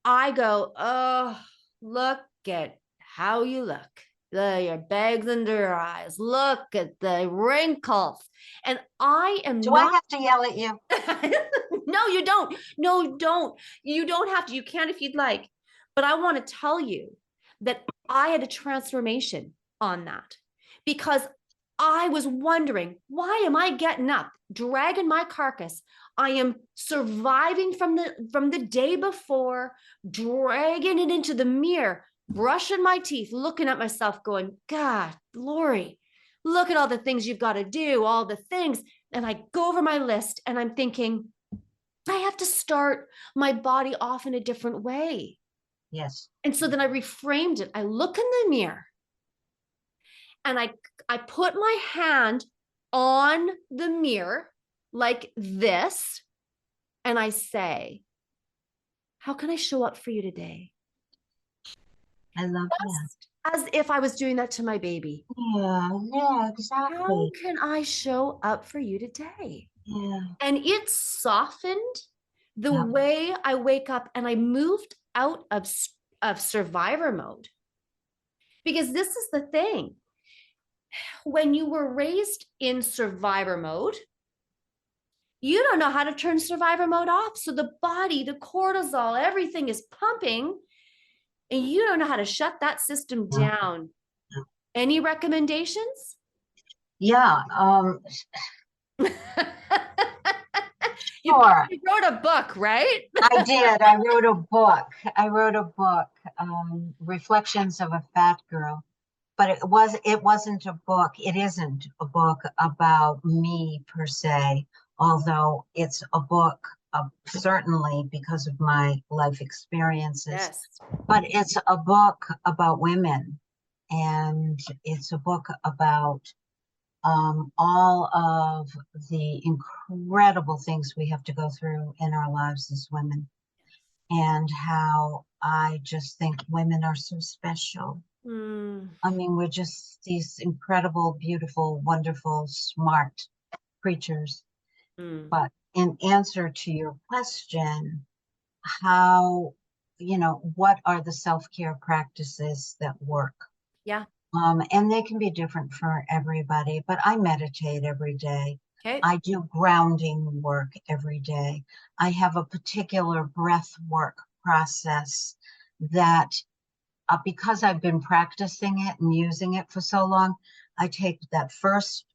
I go, oh, look at how you look. Your bags under your eyes. Look at the wrinkles. And I am Do I not. have to yell at you? No, you don't. No, don't. You don't have to. You can if you'd like. But I want to tell you that I had a transformation on that because I was wondering, why am I getting up, dragging my carcass? I am surviving from the day before, dragging it into the mirror, brushing my teeth, looking at myself, going, God, Lori, look at all the things you've got to do, all the things. And I go over my list and I'm thinking, I have to start my body off in a different way. Yes. And so then I reframed it. I look in the mirror and I put my hand on the mirror like this and I say, how can I show up for you today? I love that. Just as if I was doing that to my baby. Yeah, yeah, How exactly. can I show up for you today? Yeah. And it softened the Yep. way I wake up and I moved out of survivor mode. Because this is the thing. When you were raised in survivor mode, you don't know how to turn survivor mode off. So the body, the cortisol, everything is pumping, and you don't know how to shut that system Yeah. down. Any recommendations? Yeah, you, sure. you wrote a book, right? I did. I wrote a book. Reflections of a Fat Girl. But it wasn't a book. It isn't a book about me per se, although it's a book certainly because of my life experiences. Yes. But it's a book about women, and it's a book about all of the incredible things we have to go through in our lives as women, and how I just think women are so special. Mm, I mean, we're just these incredible, beautiful, wonderful, smart creatures. mm. But in answer to your question, how, what are the self-care practices that work? Yeah. And they can be different for everybody, but I meditate every day. Okay. I do grounding work every day. I have a particular breath work process that, because I've been practicing it and using it for so long, I take that first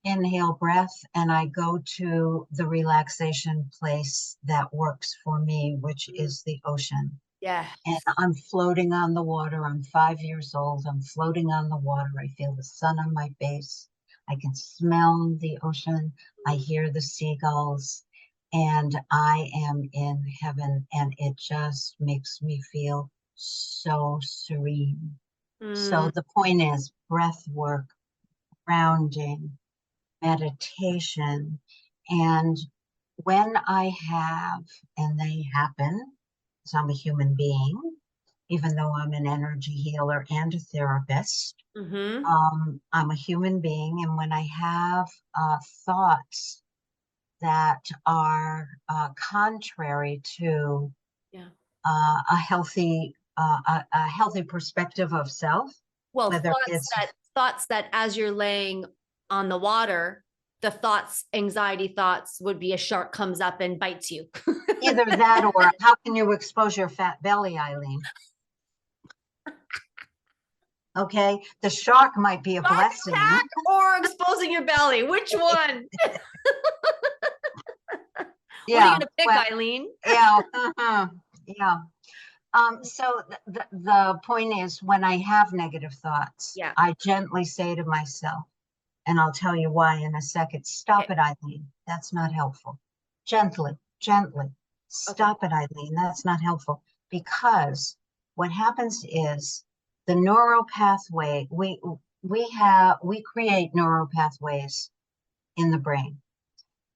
inhale breath and I go to the relaxation place that works for me, which is the ocean. Yeah. And I'm floating on the water. I'm 5 years old. I'm floating on the water. I feel the sun on my face. I can smell the ocean. I hear the seagulls. And I am in heaven. And it just makes me feel so serene. Mm, So the point is breath work, grounding, meditation. And when I have, and they happen, because I'm a human being, even though I'm an energy healer and a therapist, mm-hmm. I'm a human being. And when I have thoughts that are contrary to Yeah. a healthy perspective of self, Well, whether it's thoughts that as you're laying on the water, the thoughts, anxiety thoughts would be a shark comes up and bites you. either that or how can you expose your fat belly, Ilene? Okay, the shark might be a Shark blessing. attack or exposing your belly? Which one? What are you Yeah, gonna pick, well, Ilene? yeah, yeah. So the point is, when I have negative thoughts, Yeah. I gently say to myself, and I'll tell you why in a second, stop Okay. it, Ilene. That's not helpful. Gently, gently. Okay. Stop it, Ilene. That's not helpful. Because what happens is the neural pathway, we create neural pathways in the brain.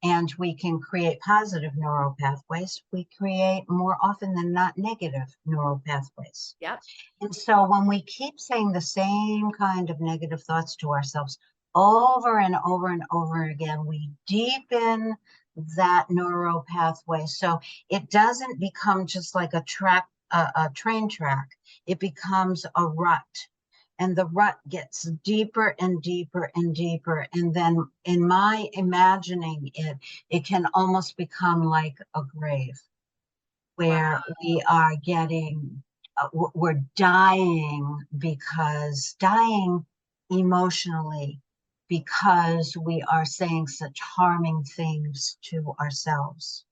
And we can create positive neural pathways. We create more often than not negative neural pathways. Yep. And so when we keep saying the same kind of negative thoughts to ourselves over and over and over again, we deepen that neural pathway. So it doesn't become just like a train track. It becomes a rut. And the rut gets deeper and deeper and deeper. And then in my imagining it, it can almost become like a grave Wow. where we are we're dying emotionally because we are saying such harming things to ourselves.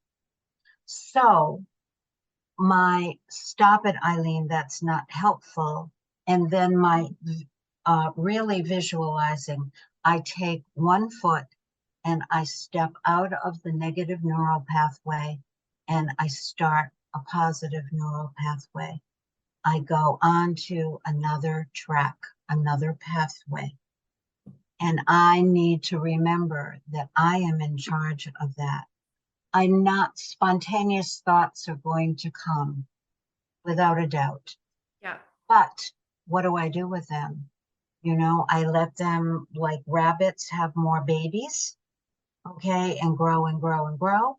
So my stop it, Ilene, that's not helpful. And then my really visualizing, I take one foot and I step out of the negative neural pathway and I start a positive neural pathway. I go on to another track, another pathway. And I need to remember that I am in charge of that. I'm not, spontaneous thoughts are going to come without a doubt. Yeah. But what do I do with them? I let them, like rabbits, have more babies, okay, and grow and grow and grow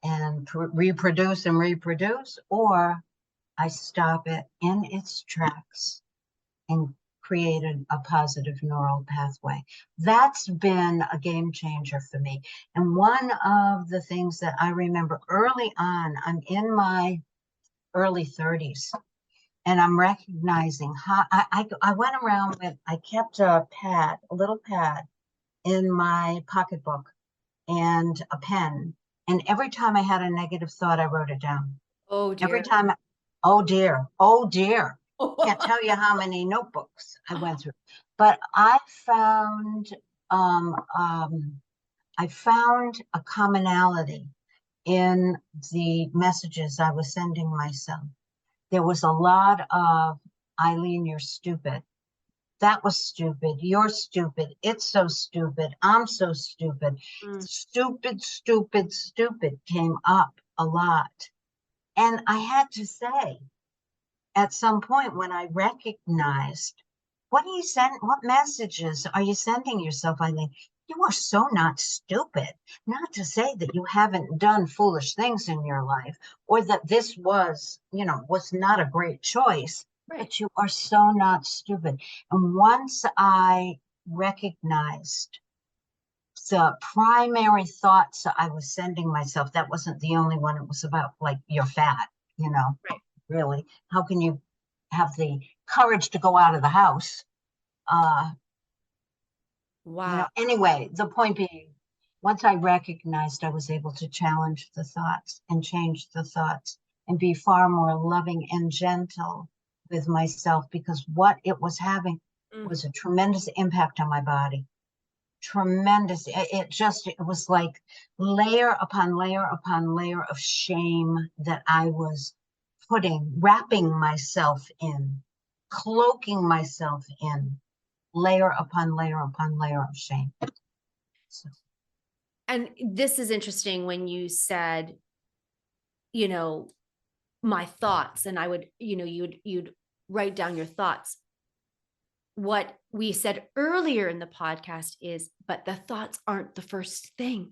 and reproduce and reproduce, or I stop it in its tracks and created a positive neural pathway. That's been a game changer for me. And one of the things that I remember early on, I'm in my early 30s, and I'm recognizing how I went around with, I kept a little pad in my pocketbook and a pen. And every time I had a negative thought, I wrote it down. Oh Every dear. time, oh dear, oh dear. Can't tell you how many notebooks I went through. But um, um, I found a commonality in the messages I was sending myself. There was a lot of, Ilene, you're stupid. That was stupid. You're stupid. It's so stupid. I'm so stupid. Mm. Stupid, stupid, stupid came up a lot. And I had to say, at some point when I recognized, what messages are you sending yourself, Ilene? You are so not stupid. Not to say that you haven't done foolish things in your life, or that this was not a great choice, Right. but you are so not stupid. And once I recognized the primary thoughts I was sending myself, that wasn't the only one. It was about, like, you're fat, Right. really. How can you have the courage to go out of the house? Uh, Wow. anyway, the point being, once I recognized, I was able to challenge the thoughts and change the thoughts and be far more loving and gentle with myself, because what it was having Mm. was a tremendous impact on my body. Tremendous. It was like layer upon layer upon layer of shame that I was wrapping myself in, cloaking myself in, layer upon layer upon layer of shame. So, And this is interesting when you said, you know, my thoughts, and I would, you'd write down your thoughts. What we said earlier in the podcast is, but the thoughts aren't the first thing.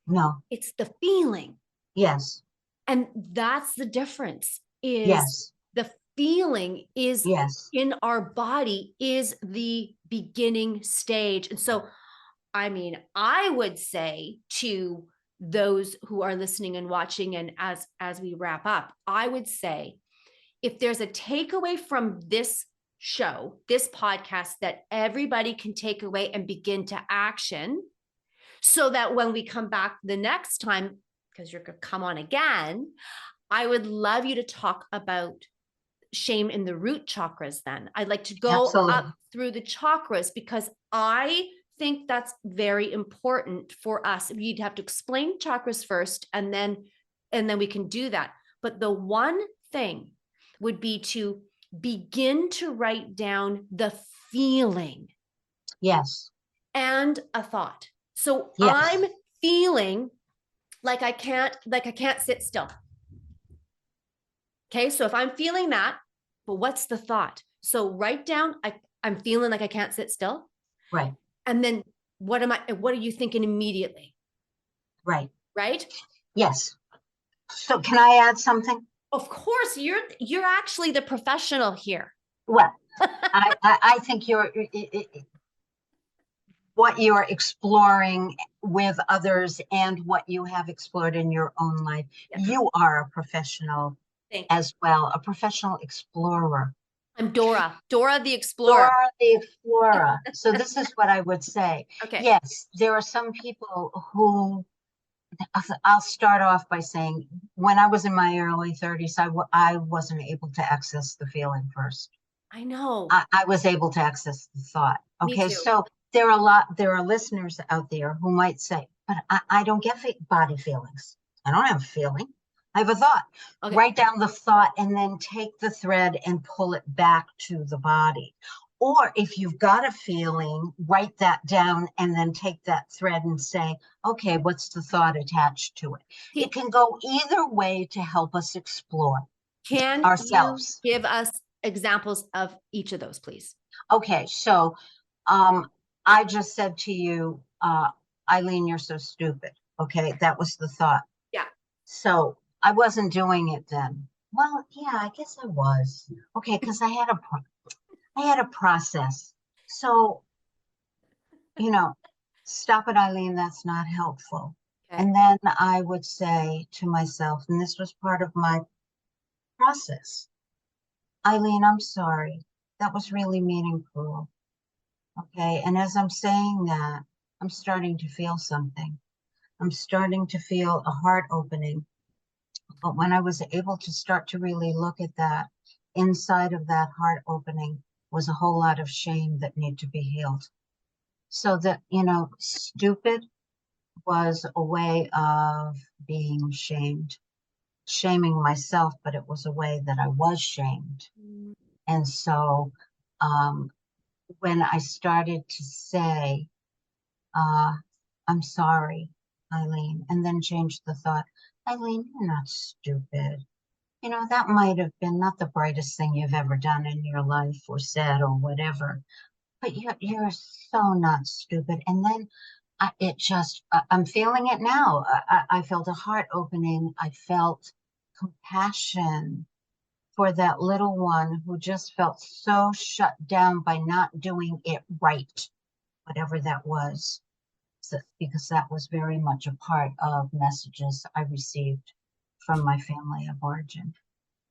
no, It's the feeling. yes, And that's the difference, is yes, the feeling is yes, in our body is the beginning stage. And so, I mean, I would say to those who are listening and watching, and as we wrap up, I would say, if there's a takeaway from this show, this podcast, that everybody can take away and begin to action, so that when we come back the next time, because you're going to come on again, I would love you to talk about shame in the root chakras. Then I'd like to go up absolutely. through the chakras, because I think that's very important for us. You'd have to explain chakras first, and then we can do that. But the one thing would be to begin to write down the feeling Yes, and a thought. So I'm yes, feeling like I can't sit still. Okay, so if I'm feeling that, but what's the thought? So write down, I'm feeling like I can't sit still. right, And then what are you thinking immediately? right, Right? yes. So can I add something? Of course, you're actually the professional here. Well, I think what you're exploring with others and what you have explored in your own life, Yeah. you are a professional Thank you. as well, a professional explorer. I'm Dora the Explorer. Dora the Explorer. So this is what I would say. Okay. Yes, there are some people who, I'll start off by saying, when I was in my early 30s, I wasn't able to access the feeling first. I know. I was able to access the thought. Me Okay, too. so there are listeners out there who might say, but I don't get body feelings. I don't have a feeling. I have a thought. Okay. Write down the thought and then take the thread and pull it back to the body. Or if you've got a feeling, write that down and then take that thread and say, okay, what's the thought attached to it? It can go either way to help us explore Can you ourselves. give us examples of each of those, please? Okay, so I just said to you, Ilene, you're so stupid. Okay, that was the thought. Yeah. So I wasn't doing it then. Well, yeah, I guess I was. Okay, because I had a process. So, you know, stop it, Ilene, that's not helpful. Okay. And then I would say to myself, and this was part of my process, Ilene, I'm sorry. That was really mean and cruel. Okay. And as I'm saying that, I'm starting to feel something. I'm starting to feel a heart opening. But when I was able to start to really look at that, inside of that heart opening was a whole lot of shame that needed to be healed. So that, stupid was a way of being shamed, shaming myself, but it was a way that I was shamed. Mm. And so um, when I started to say, uh, I'm sorry, Ilene, and then changed the thought, Ilene, you're not stupid. That might have been not the brightest thing you've ever done in your life or said or whatever, but you're so not stupid. And then I'm feeling it now. I felt a heart opening. I felt compassion for that little one who just felt so shut down by not doing it right, whatever that was. Because that was very much a part of messages I received from my family of origin.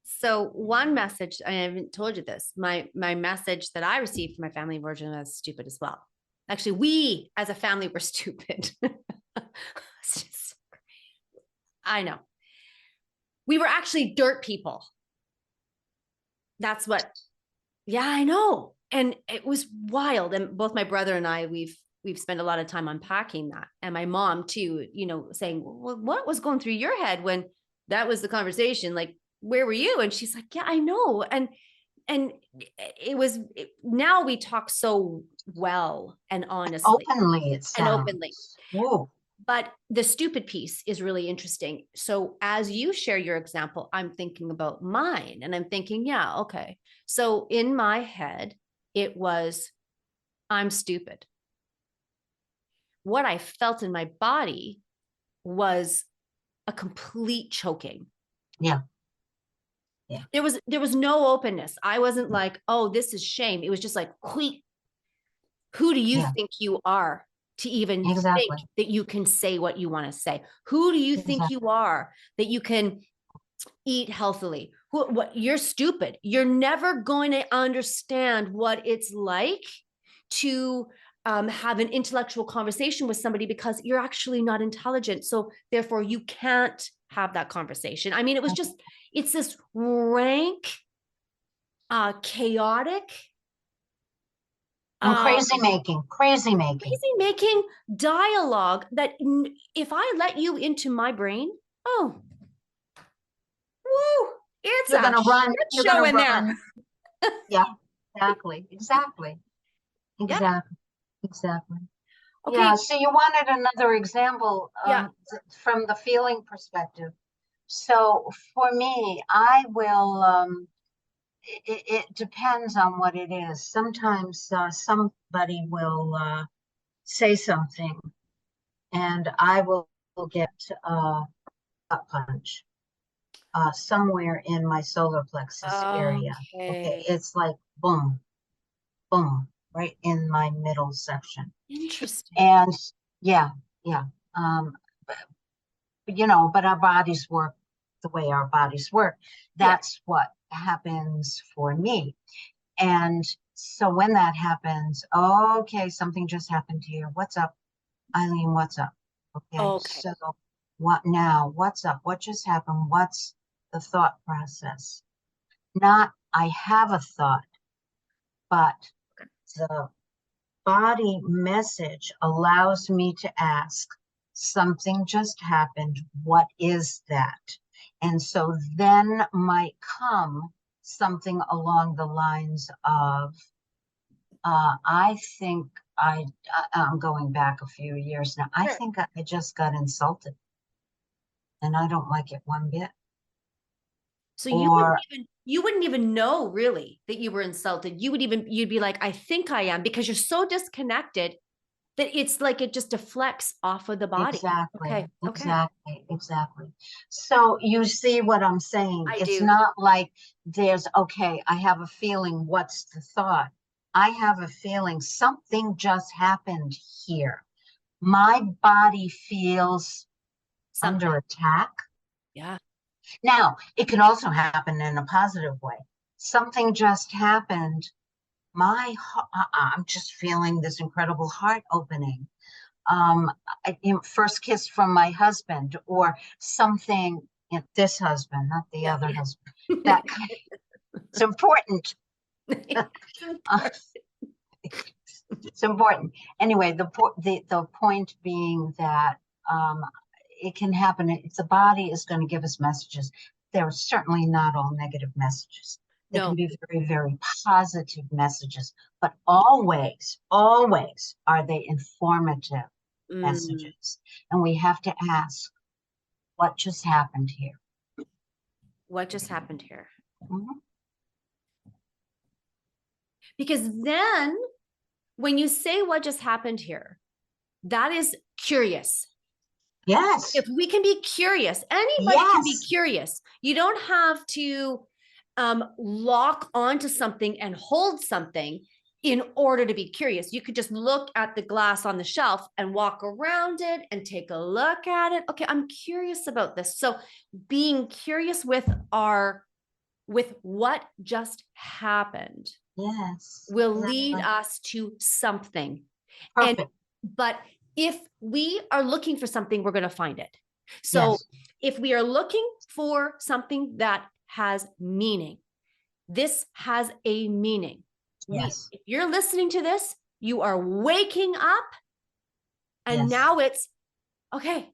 So one message, I haven't told you this, my message that I received from my family of origin was stupid as well. Actually, we as a family were stupid. Just, I know. We were actually dirt people. That's what, yeah, I know. And it was wild. And both my brother and I, we've spent a lot of time unpacking that. And my mom too, saying, well, what was going through your head when that was the conversation? Like, where were you? And she's like, yeah, I know. And now we talk so well and honestly Openly, it and openly. sounds. Whoa. But the stupid piece is really interesting. So as you share your example, I'm thinking about mine and I'm thinking, yeah, okay. So in my head, it was, I'm stupid. What I felt in my body was a complete choking. Yeah. Yeah. There was no openness. I wasn't like, oh, this is shame. It was just like, who do you Yeah. think you are to even think Exactly. that you can say what you want to say? Who do you think you Exactly. are that you can eat healthily? What you're stupid. You're never going to understand what it's like to have an intellectual conversation with somebody because you're actually not intelligent. So therefore, you can't have that conversation. I mean, it's this rank, chaotic, And um, crazy making. crazy making dialogue that if I let you into my brain, oh, woo, it's You're a gonna run, shit you're show gonna in there. run. Yeah, exactly. Exactly. Yeah. Exactly. Exactly. Yeah. Okay. So you wanted another example Yeah. from the feeling perspective. So for me, I will it depends on what it is. Sometimes somebody will say something and I will get a punch somewhere in my solar plexus area. Okay, Okay. it's like boom, boom, right in my middle section. Interesting. And yeah, yeah. Um, but our bodies work the way our bodies work. Yeah. That's what happens for me. And so when that happens, okay, something just happened here. What's up, Ilene? What's up? Okay, Okay. so what now? What's up? What just happened? What's the thought process? Not, I have a thought, but the body message allows me to ask, something just happened. What is that? And so then might come something along the lines of, I think I'm going back a few years now. I Sure. think I just got insulted and I don't like it one bit. So Or you wouldn't even know really that you were insulted. You'd be like, I think I am because you're so disconnected That it's like it just deflects off of the body. Exactly, Okay. Okay. exactly, exactly. So you see what I'm saying? I It's do. not like there's, okay, I have a feeling, what's the thought? I have a feeling something just happened here. My body feels Something. under attack. Yeah. Now, it can also happen in a positive way. Something just happened. I'm just feeling this incredible heart opening. um, First kiss from my husband, or something, this husband, not the Yeah. other Yeah. husband. That kind, it's important. It's Uh, important. it's important. Anyway, the point being that um, it can happen. If the body is going to give us messages, they're certainly not all negative messages. They can No. be very, very positive messages, but always, always are they informative Mm, messages. And we have to ask, what just happened here? what just happened here? Mhm. Because then when you say what just happened here, that is curious. Yes, If we can be curious, anybody can be yes, curious. You don't have to lock onto something and hold something in order to be curious. You could just look at the glass on the shelf and walk around it and take a look at it. Okay, I'm curious about this. So being curious with what just happened yes, will lead exactly. us to something. And Perfect. but if we are looking for something, we're going to find it. So Yes, if we are looking for something that has meaning, this has a meaning. yes, If you're listening to this, you are waking up, and yes, now it's okay.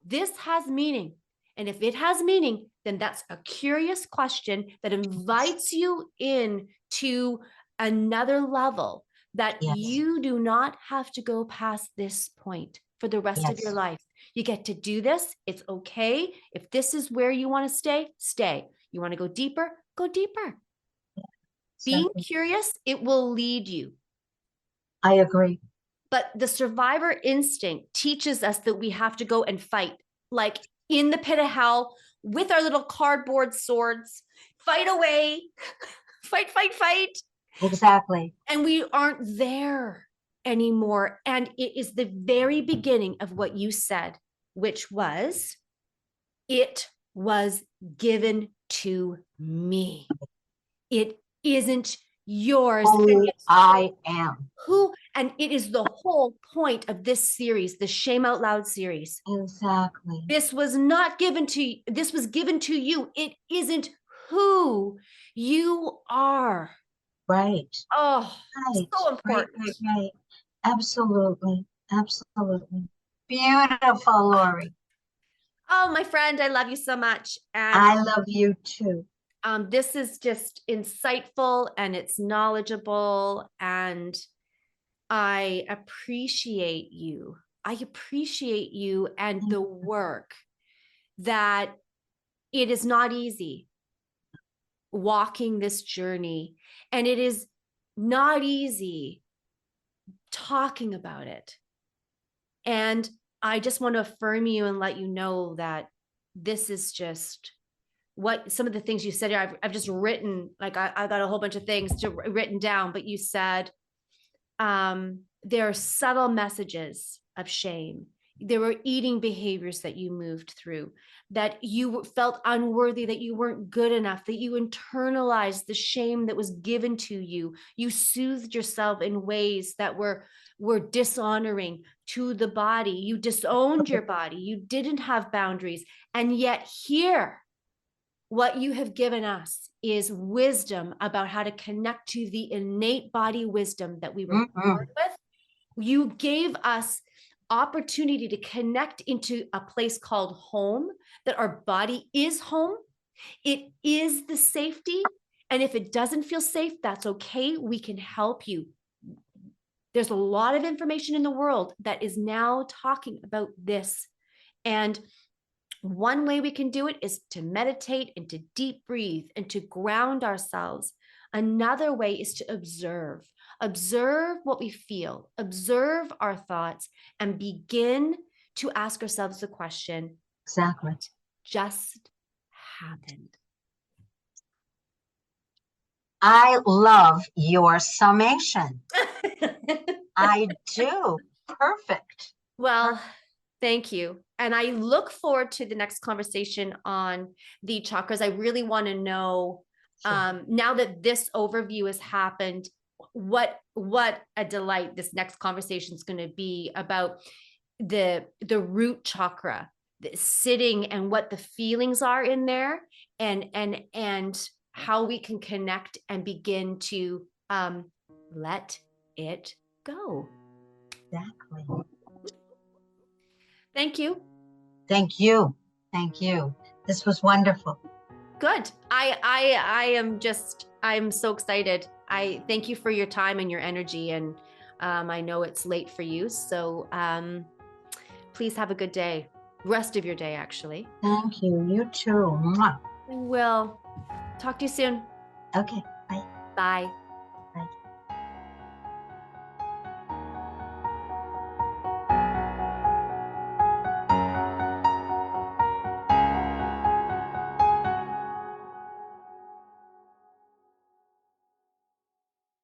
This has meaning. And if it has meaning, then that's a curious question that yes, invites you in to another level, that yes, you do not have to go past this point for the rest of your yes, life. You get to do this. It's okay. If this is where you want to stay, stay. You want to go deeper, go deeper. Being exactly. curious, it will lead you. I agree. But the survivor instinct teaches us that we have to go and fight, like in the pit of hell with our little cardboard swords, fight away, fight, fight, fight. Exactly. And we aren't there anymore. And it is the very beginning of what you said, which was, it was given to me. It isn't yours. And Who it's I am. and it is the whole point of this series, the Shame Out Loud series. Exactly. This was given to you. It isn't who you are. Right. Oh, Right. so Right. important. Right. Right. Absolutely. Absolutely. Beautiful, Lori. Oh, my friend, I love you so much. And I love you too. this is just insightful, and it's knowledgeable, and I appreciate you. I appreciate you and the work that it is not easy walking this journey, and it is not easy talking about it. And I just want to affirm you and let you know that this is just what some of the things you said here. I've just written, like I got a whole bunch of things written down, but you said there are subtle messages of shame. There were eating behaviors that you moved through, that you felt unworthy, that you weren't good enough, that you internalized the shame that was given to you. You soothed yourself in ways that were dishonoring to the body. You disowned your body. You didn't have boundaries. And yet here, what you have given us is wisdom about how to connect to the innate body wisdom that we were born Mm-mm. with. You gave us opportunity to connect into a place called home, that our body is home. It is the safety. And if it doesn't feel safe, that's okay. We can help you. There's a lot of information in the world that is now talking about this. And one way we can do it is to meditate and to deep breathe and to ground ourselves. Another way is to observe. observe what we feel, observe our thoughts, and begin to ask ourselves the question, Exactly. what just happened? I love your summation. I do. Perfect. Well, thank you. And I look forward to the next conversation on the chakras. I really want to know, Sure. now that this overview has happened, what a delight this next conversation is going to be about the root chakra, sitting, and what the feelings are in there, and how we can connect and begin to let it go. Exactly. Thank you. Thank you. Thank you. This was wonderful. Good. I'm so excited. I thank you for your time and your energy, and I know it's late for you, so please have a good day. Rest of your day, actually. Thank you. You too. Mwah. I will talk to you soon. Okay. Bye. Bye.